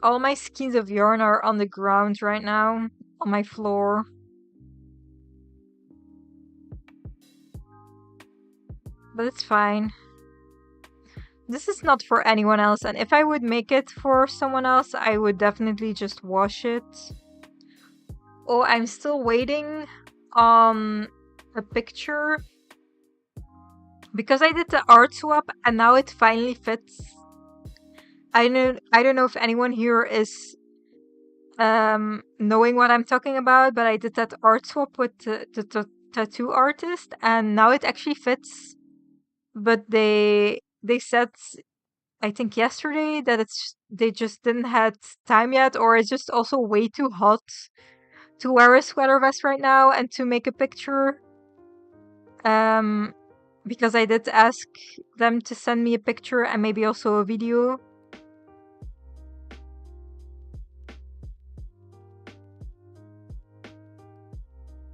All my skeins of yarn are on the ground right now, on my floor. But it's fine. This is not for anyone else, and if I would make it for someone else, I would definitely just wash it. Oh, I'm still waiting on a picture. Because I did the art swap and now it finally fits. I don't know if anyone here is knowing what I'm talking about, but I did that art swap with the tattoo artist and now it actually fits. But they said, I think yesterday, that they just didn't had time yet, or it's just also way too hot to wear a sweater vest right now and to make a picture. Because I did ask them to send me a picture and maybe also a video.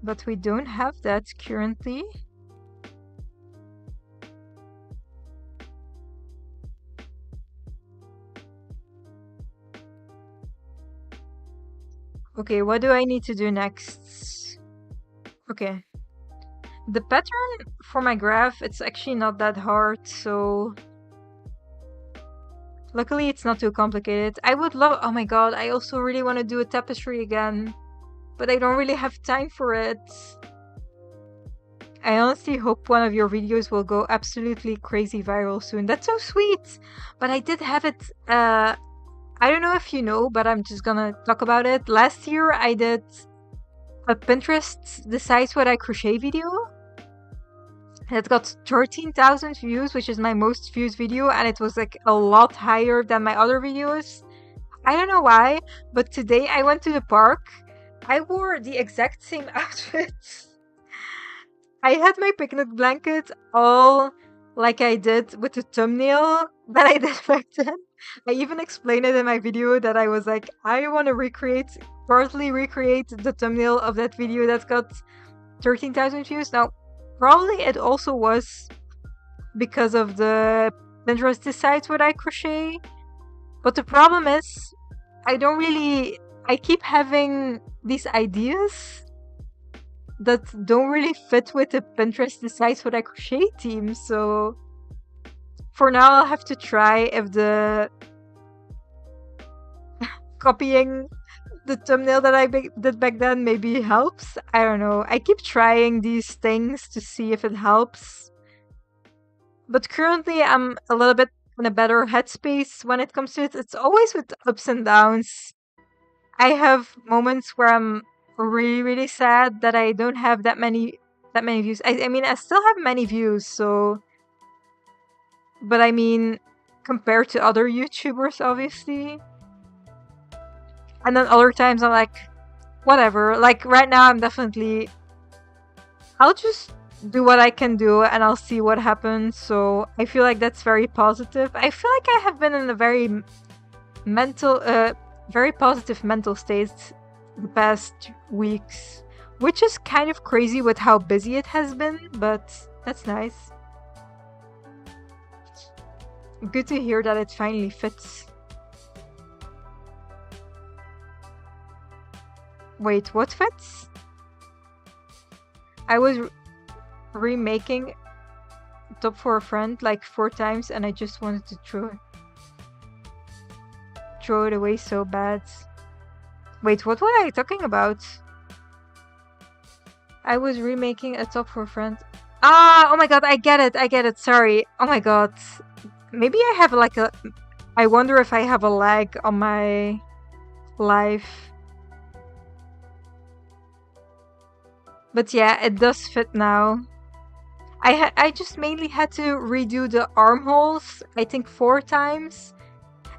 But we don't have that currently. Okay, what do I need to do next? Okay. The pattern for my graph, it's actually not that hard, so... Luckily, it's not too complicated. I would love... Oh my god, I also really want to do a tapestry again. But I don't really have time for it. I honestly hope one of your videos will go absolutely crazy viral soon. That's so sweet! But I did have it... I don't know if you know, but I'm just gonna talk about it. Last year, I did a Pinterest Decides What I Crochet video. It got 13,000 views, which is my most viewed video, and it was like a lot higher than my other videos. I don't know why, but today I went to the park. I wore the exact same outfit. I had my picnic blanket all like I did with the thumbnail that I did back then. I even explained it in my video that I was like, I want to partly recreate the thumbnail of that video that got 13,000 views. Now, probably it also was because of the Pinterest Decides What I Crochet. But the problem is, I keep having these ideas that don't really fit with the Pinterest Decides What I Crochet team, so for now I'll have to try if the copying the thumbnail that I did back then maybe helps. I don't know. I keep trying these things to see if it helps. But currently I'm a little bit in a better headspace when it comes to it. It's always with ups and downs. I have moments where I'm really, really sad that I don't have that many views. I mean, I still have many views, so... But I mean, compared to other YouTubers, obviously. And then other times I'm like, whatever. Like, right now I'm definitely... I'll just do what I can do and I'll see what happens. So I feel like that's very positive. I feel like I have been in a very positive mental state the past weeks. Which is kind of crazy with how busy it has been, but that's nice. Good to hear that it finally fits. Wait, what fits? I was remaking Top for a Friend like 4 times and I just wanted to throw it away so bad. Wait, what was I talking about? I was remaking a Top for a Friend. Ah, oh my god, I get it, sorry. Oh my god. Maybe I have like a... I wonder if I have a lag on my live. But yeah, it does fit now. I just mainly had to redo the armholes, I think 4 times.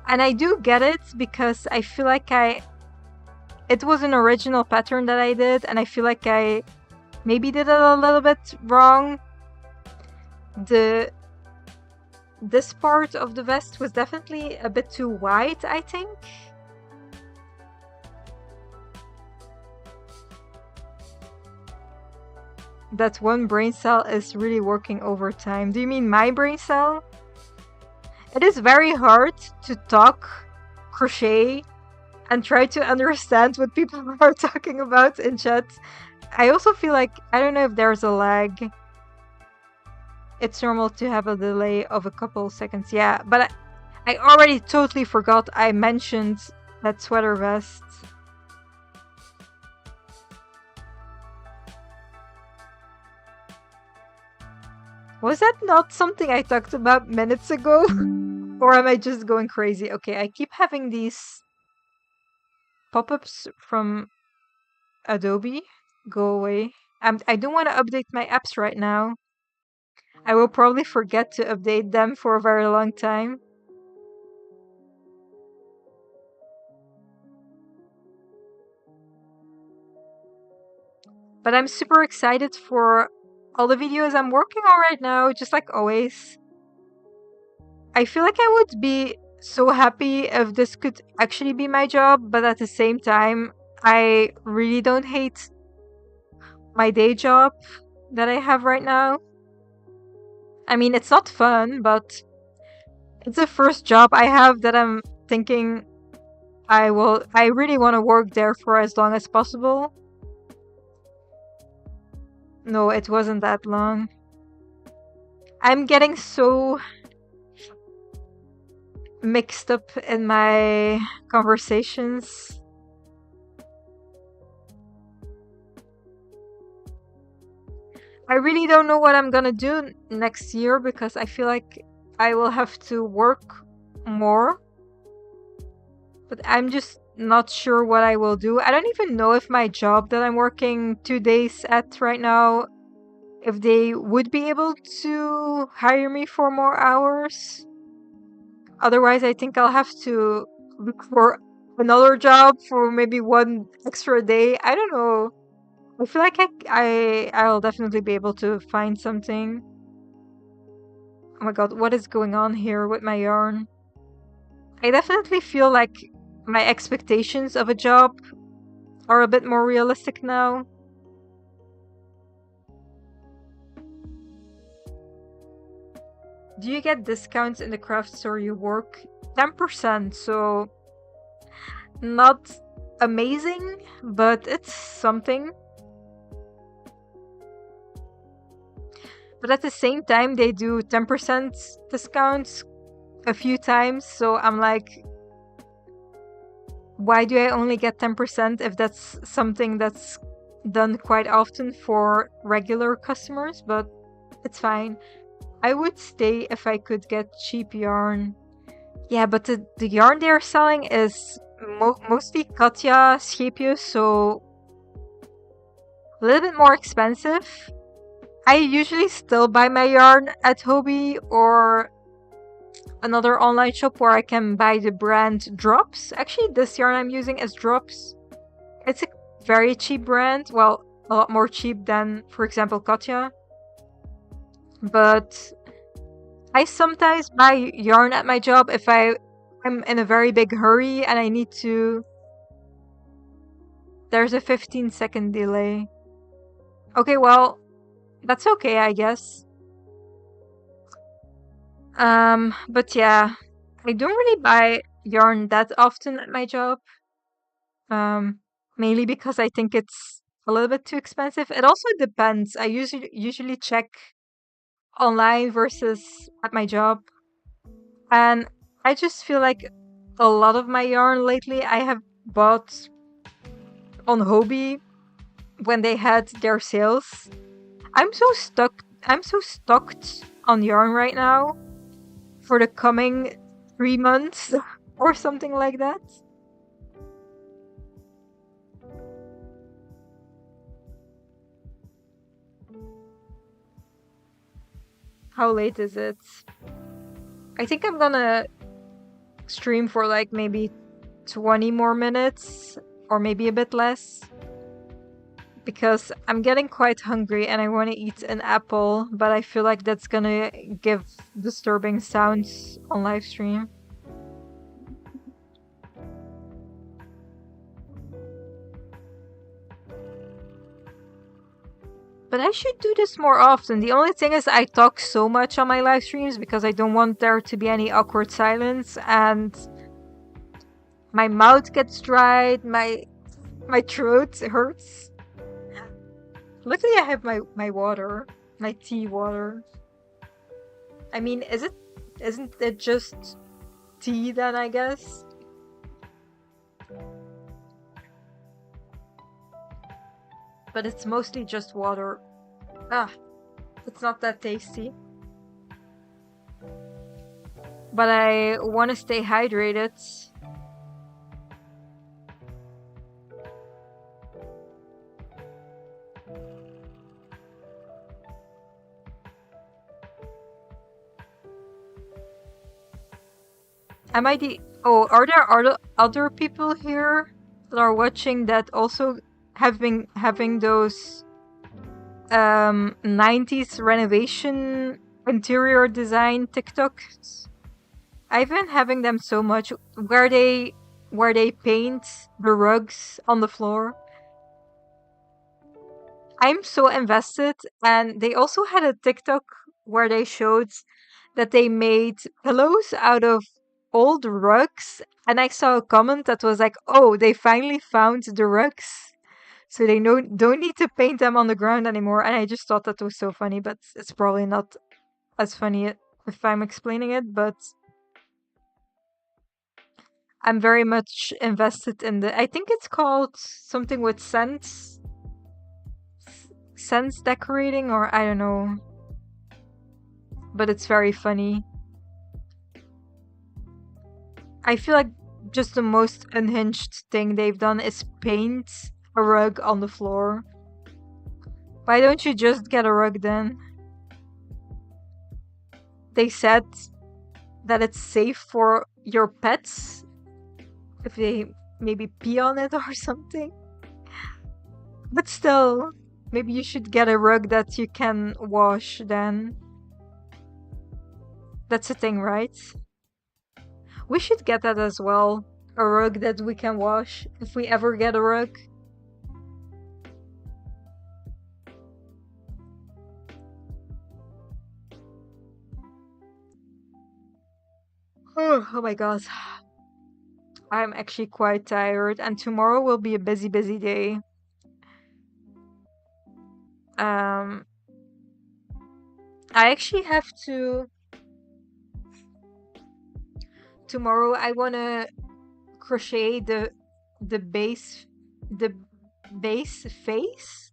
And I do get it because I feel like it was an original pattern that I did and I feel like I maybe did it a little bit wrong. This part of the vest was definitely a bit too wide, I think. That one brain cell is really working overtime. Do you mean my brain cell? It is very hard to talk crochet and try to understand what people are talking about in chat. I also feel like, I don't know if there's a lag. It's normal to have a delay of a couple seconds. Yeah, but I already totally forgot I mentioned that sweater vest. Was that not something I talked about minutes ago? Or am I just going crazy? Okay, I keep having these pop-ups from Adobe. Go away. I don't want to update my apps right now. I will probably forget to update them for a very long time. But I'm super excited for all the videos I'm working on right now, just like always. I feel like I would be so happy if this could actually be my job, but at the same time, I really don't hate my day job that I have right now. I mean, it's not fun, but it's the first job I have that I'm thinking I really want to work there for as long as possible. No, it wasn't that long. I'm getting so mixed up in my conversations. I really don't know what I'm gonna do next year because I feel like I will have to work more. But I'm just not sure what I will do. I don't even know if my job that I'm working 2 days at right now, if they would be able to hire me for more hours. Otherwise, I think I'll have to look for another job for maybe one extra day. I don't know. I feel like I'll definitely be able to find something. Oh my god, what is going on here with my yarn? I definitely feel like my expectations of a job are a bit more realistic now. Do you get discounts in the craft store you work? 10%, so not amazing, but it's something. But at the same time, they do 10% discounts a few times, so I'm like, why do I only get 10% if that's something that's done quite often for regular customers? But it's fine. I would stay if I could get cheap yarn. Yeah, but the yarn they're selling is mostly Katja Scheepjes, so a little bit more expensive. I usually still buy my yarn at Hobby or another online shop where I can buy the brand Drops. Actually, this yarn I'm using is Drops. It's a very cheap brand. Well, a lot more cheap than, for example, Katja. But I sometimes buy yarn at my job if I'm in a very big hurry and I need to... There's a 15-second delay. Okay, well, that's okay, I guess. But yeah, I don't really buy yarn that often at my job. Mainly because I think it's a little bit too expensive. It also depends. I usually check online versus at my job. And I just feel like a lot of my yarn lately I have bought on Hobby when they had their sales. I'm so stocked on yarn right now for the coming 3 months or something like that. How late is it? I think I'm gonna stream for like maybe 20 more minutes or maybe a bit less. because I'm getting quite hungry and I want to eat an apple, but I feel like that's gonna give disturbing sounds on live stream. But I should do this more often. The only thing is I talk so much on my live streams because I don't want there to be any awkward silence, and my mouth gets dried, my throat hurts. Luckily I have my water, my tea water. I mean, isn't it just tea then, I guess? But it's mostly just water. Ah, it's not that tasty. But I want to stay hydrated. Am I the... Oh, are there other people here that are watching that also have been having those 90s renovation interior design TikToks? I've been having them so much where they paint the rugs on the floor. I'm so invested, and they also had a TikTok where they showed that they made pillows out of old rugs, and I saw a comment that was like, "Oh, they finally found the rugs, so they don't need to paint them on the ground anymore." And I just thought that was so funny, but it's probably not as funny if I'm explaining it, but I'm very much invested in I think it's called something with sense decorating, or I don't know, but it's very funny. I feel like just the most unhinged thing they've done is paint a rug on the floor. Why don't you just get a rug then? They said that it's safe for your pets if they maybe pee on it or something. But still, maybe you should get a rug that you can wash then. That's a thing, right? We should get that as well. A rug that we can wash if we ever get a rug. Oh my god. I'm actually quite tired, and tomorrow will be a busy day. I actually have to... Tomorrow I want to crochet the base face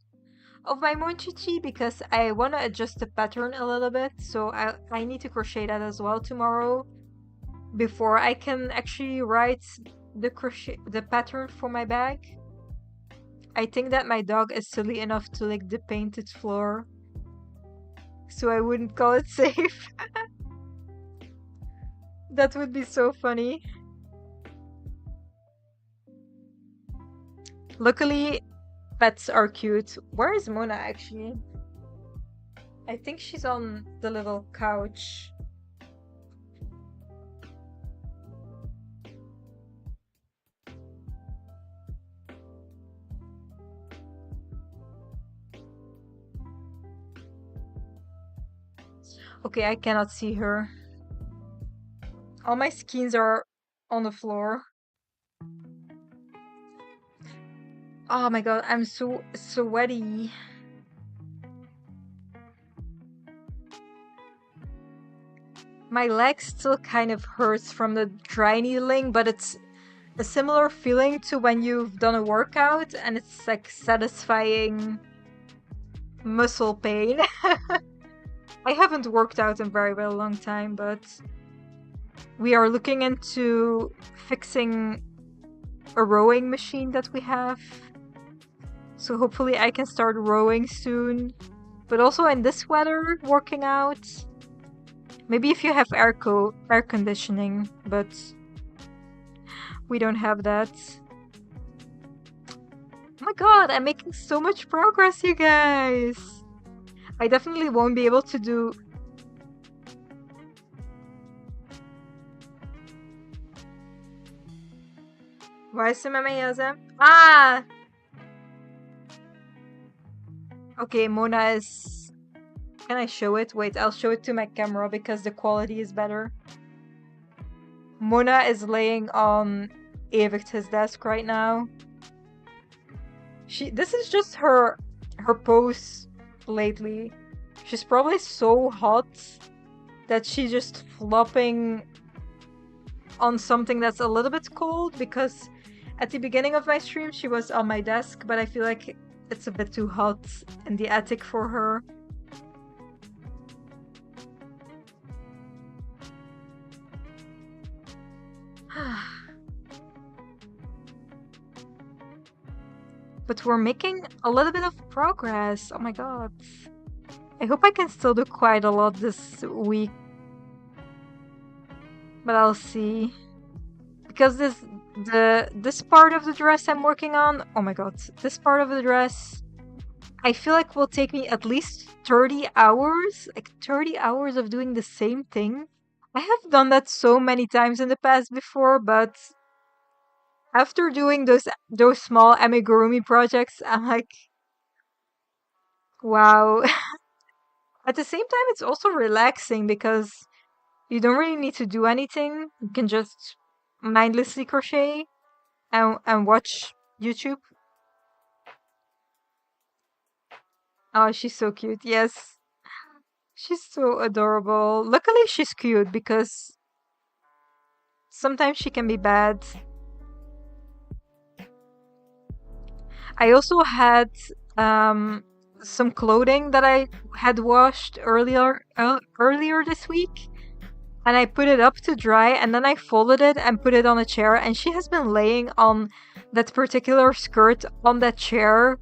of my Monchichi because I want to adjust the pattern a little bit, so I need to crochet that as well tomorrow before I can actually write the pattern for my bag. I think that my dog is silly enough to lick the painted floor, so I wouldn't call it safe. That would be so funny. Luckily, pets are cute. Where is Mona actually? I think she's on the little couch. Okay, I cannot see her. All my skins are on the floor. Oh my god, I'm so sweaty. My leg still kind of hurts from the dry needling, but it's a similar feeling to when you've done a workout and it's like satisfying muscle pain. I haven't worked out in a very long time, but we are looking into fixing a rowing machine that we have. So hopefully I can start rowing soon. But also in this weather, working out. Maybe if you have air conditioning, but we don't have that. my god, I'm making so much progress, you guys. I definitely won't be able to do... Weißt du, Ah! Okay, Mona is... Can I show it? Wait, I'll show it to my camera because the quality is better. Mona is laying on Evict's desk right now. This is just her pose lately. She's probably so hot that she's just flopping on something that's a little bit cold, because at the beginning of my stream she was on my desk, but I feel like it's a bit too hot in the attic for her. But we're making a little bit of progress. Oh my god. I hope I can still do quite a lot this week. But I'll see. Because this part of the dress I'm working on, oh my god, this part of the dress, I feel like will take me at least 30 hours. Like 30 hours of doing the same thing. I have done that so many times in the past before, but after doing those small amigurumi projects, I'm like, wow. At the same time, it's also relaxing because you don't really need to do anything. You can just mindlessly crochet and watch YouTube. Oh, she's so cute. Yes. She's so adorable. Luckily, she's cute because sometimes she can be bad. I also had some clothing that I had washed earlier this week, and I put it up to dry, and then I folded it and put it on a chair, and she has been laying on that particular skirt on that chair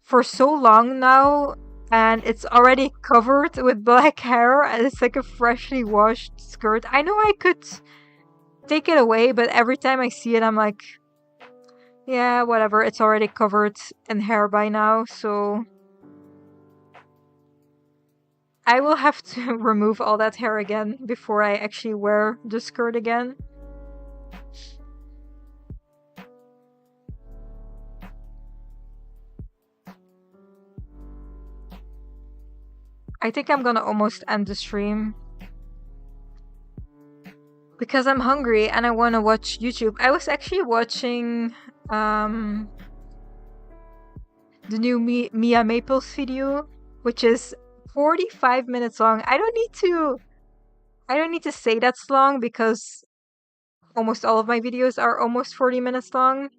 for so long now, and it's already covered with black hair, and it's like a freshly washed skirt. I know I could take it away, but every time I see it, I'm like, yeah, whatever, it's already covered in hair by now, so I will have to remove all that hair again before I actually wear the skirt again. I think I'm gonna almost end the stream because I'm hungry and I want to watch YouTube. I was actually watching the new Mia Maples video, which is 45 minutes long. I don't need to say that's long because almost all of my videos are almost 40 minutes long.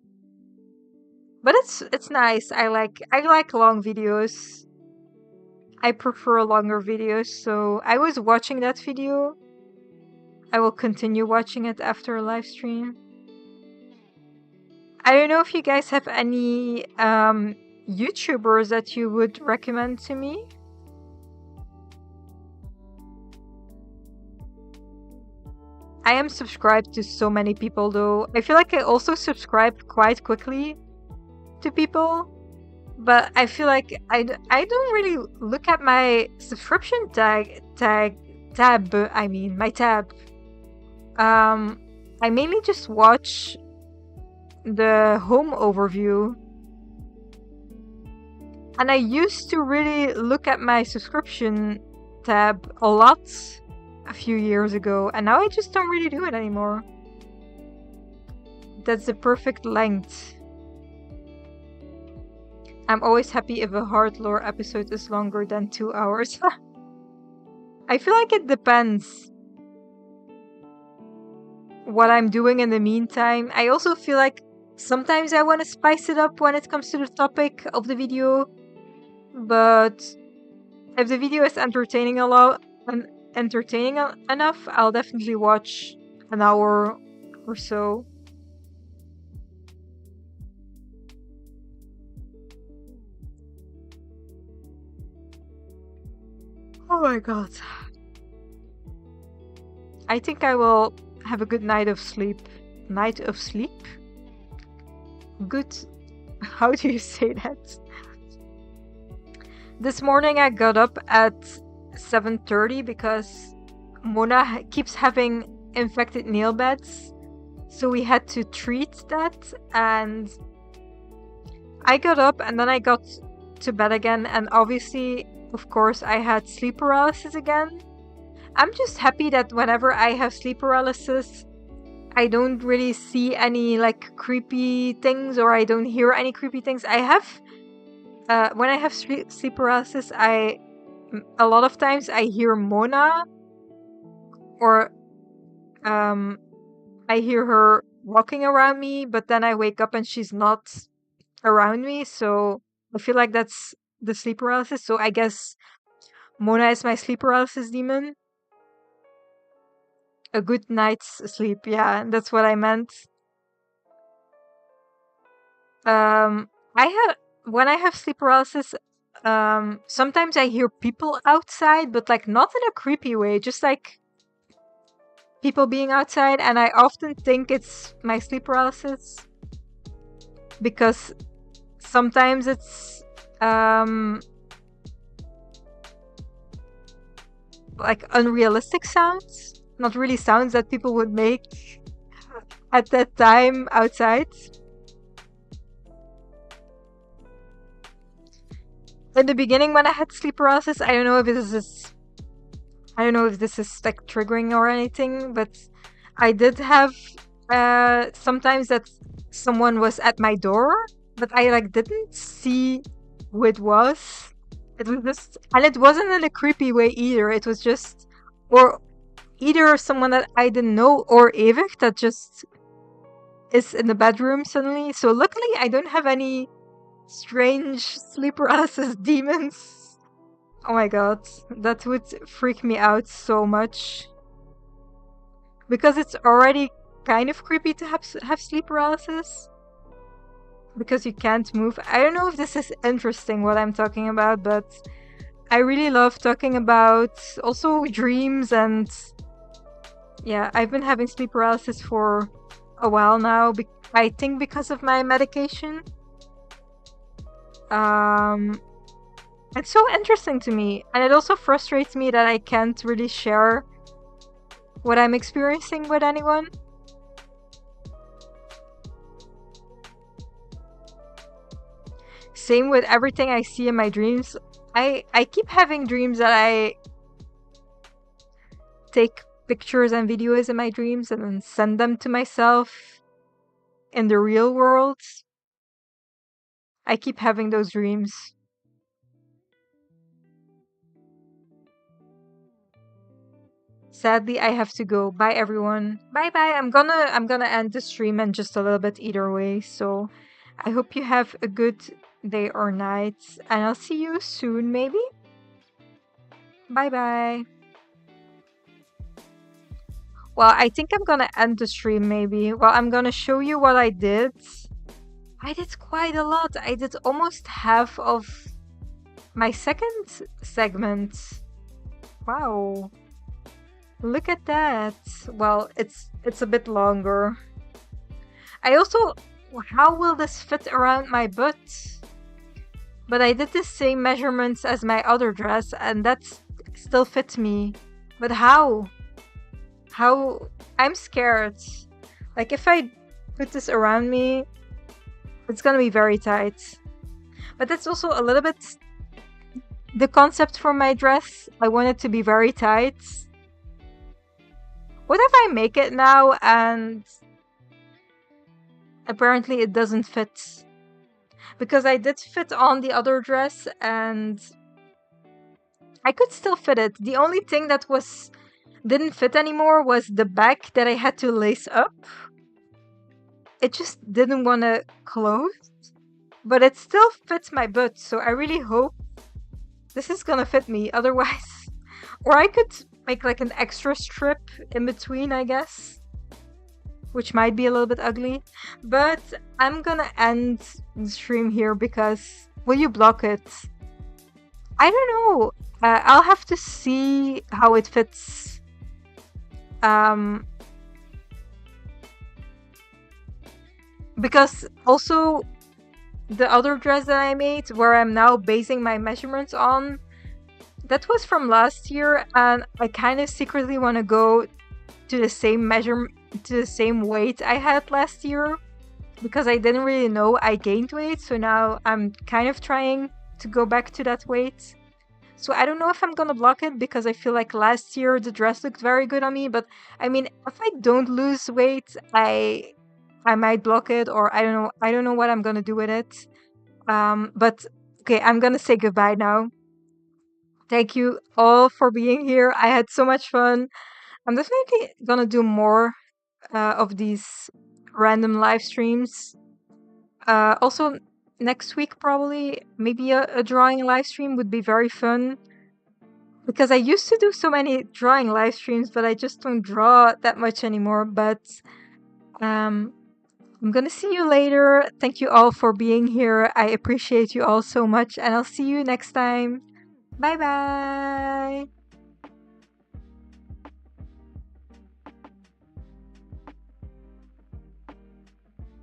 But it's nice. I like long videos. I prefer longer videos, so I was watching that video. I will continue watching it after a live stream. I don't know if you guys have any YouTubers that you would recommend to me. I am subscribed to so many people though. I feel like I also subscribe quite quickly to people, but I feel like I don't really look at my subscription tab. I mean, my tab. I mainly just watch the home overview. And I used to really look at my subscription tab a lot a few years ago, and now I just don't really do it anymore. That's the perfect length. I'm always happy if a hard lore episode is longer than 2 hours. I feel like it depends what I'm doing in the meantime. I also feel like sometimes I want to spice it up when it comes to the topic of the video, but if the video is entertaining enough, I'll definitely watch an hour or so. Oh my god. I think I will have a good night of sleep. Night of sleep? Good How do you say that? This morning I got up at 7:30 because Mona keeps having infected nail beds. So we had to treat that, and I got up and then I got to bed again, and obviously, of course, I had sleep paralysis again. I'm just happy that whenever I have sleep paralysis, I don't really see any like creepy things, or I don't hear any creepy things. When I have sleep paralysis, a lot of times I hear Mona, or I hear her walking around me, but then I wake up and she's not around me. So I feel like that's the sleep paralysis. So I guess Mona is my sleep paralysis demon. A good night's sleep. Yeah, that's what I meant. When I have sleep paralysis, sometimes I hear people outside, but like not in a creepy way, just like people being outside, and I often think it's my sleep paralysis because sometimes it's like unrealistic sounds, not really sounds that people would make at that time outside. In the beginning, when I had sleep paralysis, I don't know if this is like triggering or anything, but I did have sometimes that someone was at my door, but I like didn't see who it was. It was just, and it wasn't in a creepy way either. It was just, or either someone that I didn't know, or Evik that just is in the bedroom suddenly. So luckily, I don't have any strange sleep paralysis demons. Oh my god, that would freak me out so much. Because it's already kind of creepy to have sleep paralysis. Because you can't move. I don't know if this is interesting what I'm talking about, but I really love talking about also dreams, and yeah, I've been having sleep paralysis for a while now. I think because of my medication. It's so interesting to me, and it also frustrates me that I can't really share what I'm experiencing with anyone. Same with everything I see in my dreams. I keep having dreams that I take pictures and videos in my dreams and then send them to myself in the real world. I keep having those dreams. Sadly, I have to go. Bye, everyone. Bye bye. I'm gonna end the stream in just a little bit either way. So I hope you have a good day or night, and I'll see you soon, maybe. Bye bye. Well, I think I'm gonna end the stream maybe. Well, I'm gonna show you what I did. I did quite a lot. I did almost half of my second segment. Wow. Look at that. Well, it's a bit longer. I also... How will this fit around my butt? But I did the same measurements as my other dress, and that still fits me. But how? How? I'm scared. Like, if I put this around me, it's gonna be very tight. But that's also a little bit the concept for my dress. I want it to be very tight. What if I make it now and apparently it doesn't fit? Because I did fit on the other dress and I could still fit it. The only thing that didn't fit anymore was the back that I had to lace up. It just didn't want to close. But it still fits my butt, so I really hope this is gonna fit me. Otherwise... Or I could make like an extra strip in between, I guess. Which might be a little bit ugly. But I'm gonna end the stream here because... Will you block it? I don't know. I'll have to see how it fits. Because also... the other dress that I made, where I'm now basing my measurements on, that was from last year, and I kind of secretly want to go to the same weight I had last year, because I didn't really know I gained weight, so now I'm kind of trying to go back to that weight. So I don't know if I'm gonna block it, because I feel like last year the dress looked very good on me, but I mean, if I don't lose weight, I might block it, or I don't know what I'm gonna do with it. But okay, I'm gonna say goodbye now. Thank you all for being here. I had so much fun. I'm definitely gonna do more of these random live streams. Also, next week, probably, maybe a drawing live stream would be very fun. Because I used to do so many drawing live streams, but I just don't draw that much anymore. But I'm gonna see you later. Thank you all for being here. I appreciate you all so much, and I'll see you next time. Bye bye.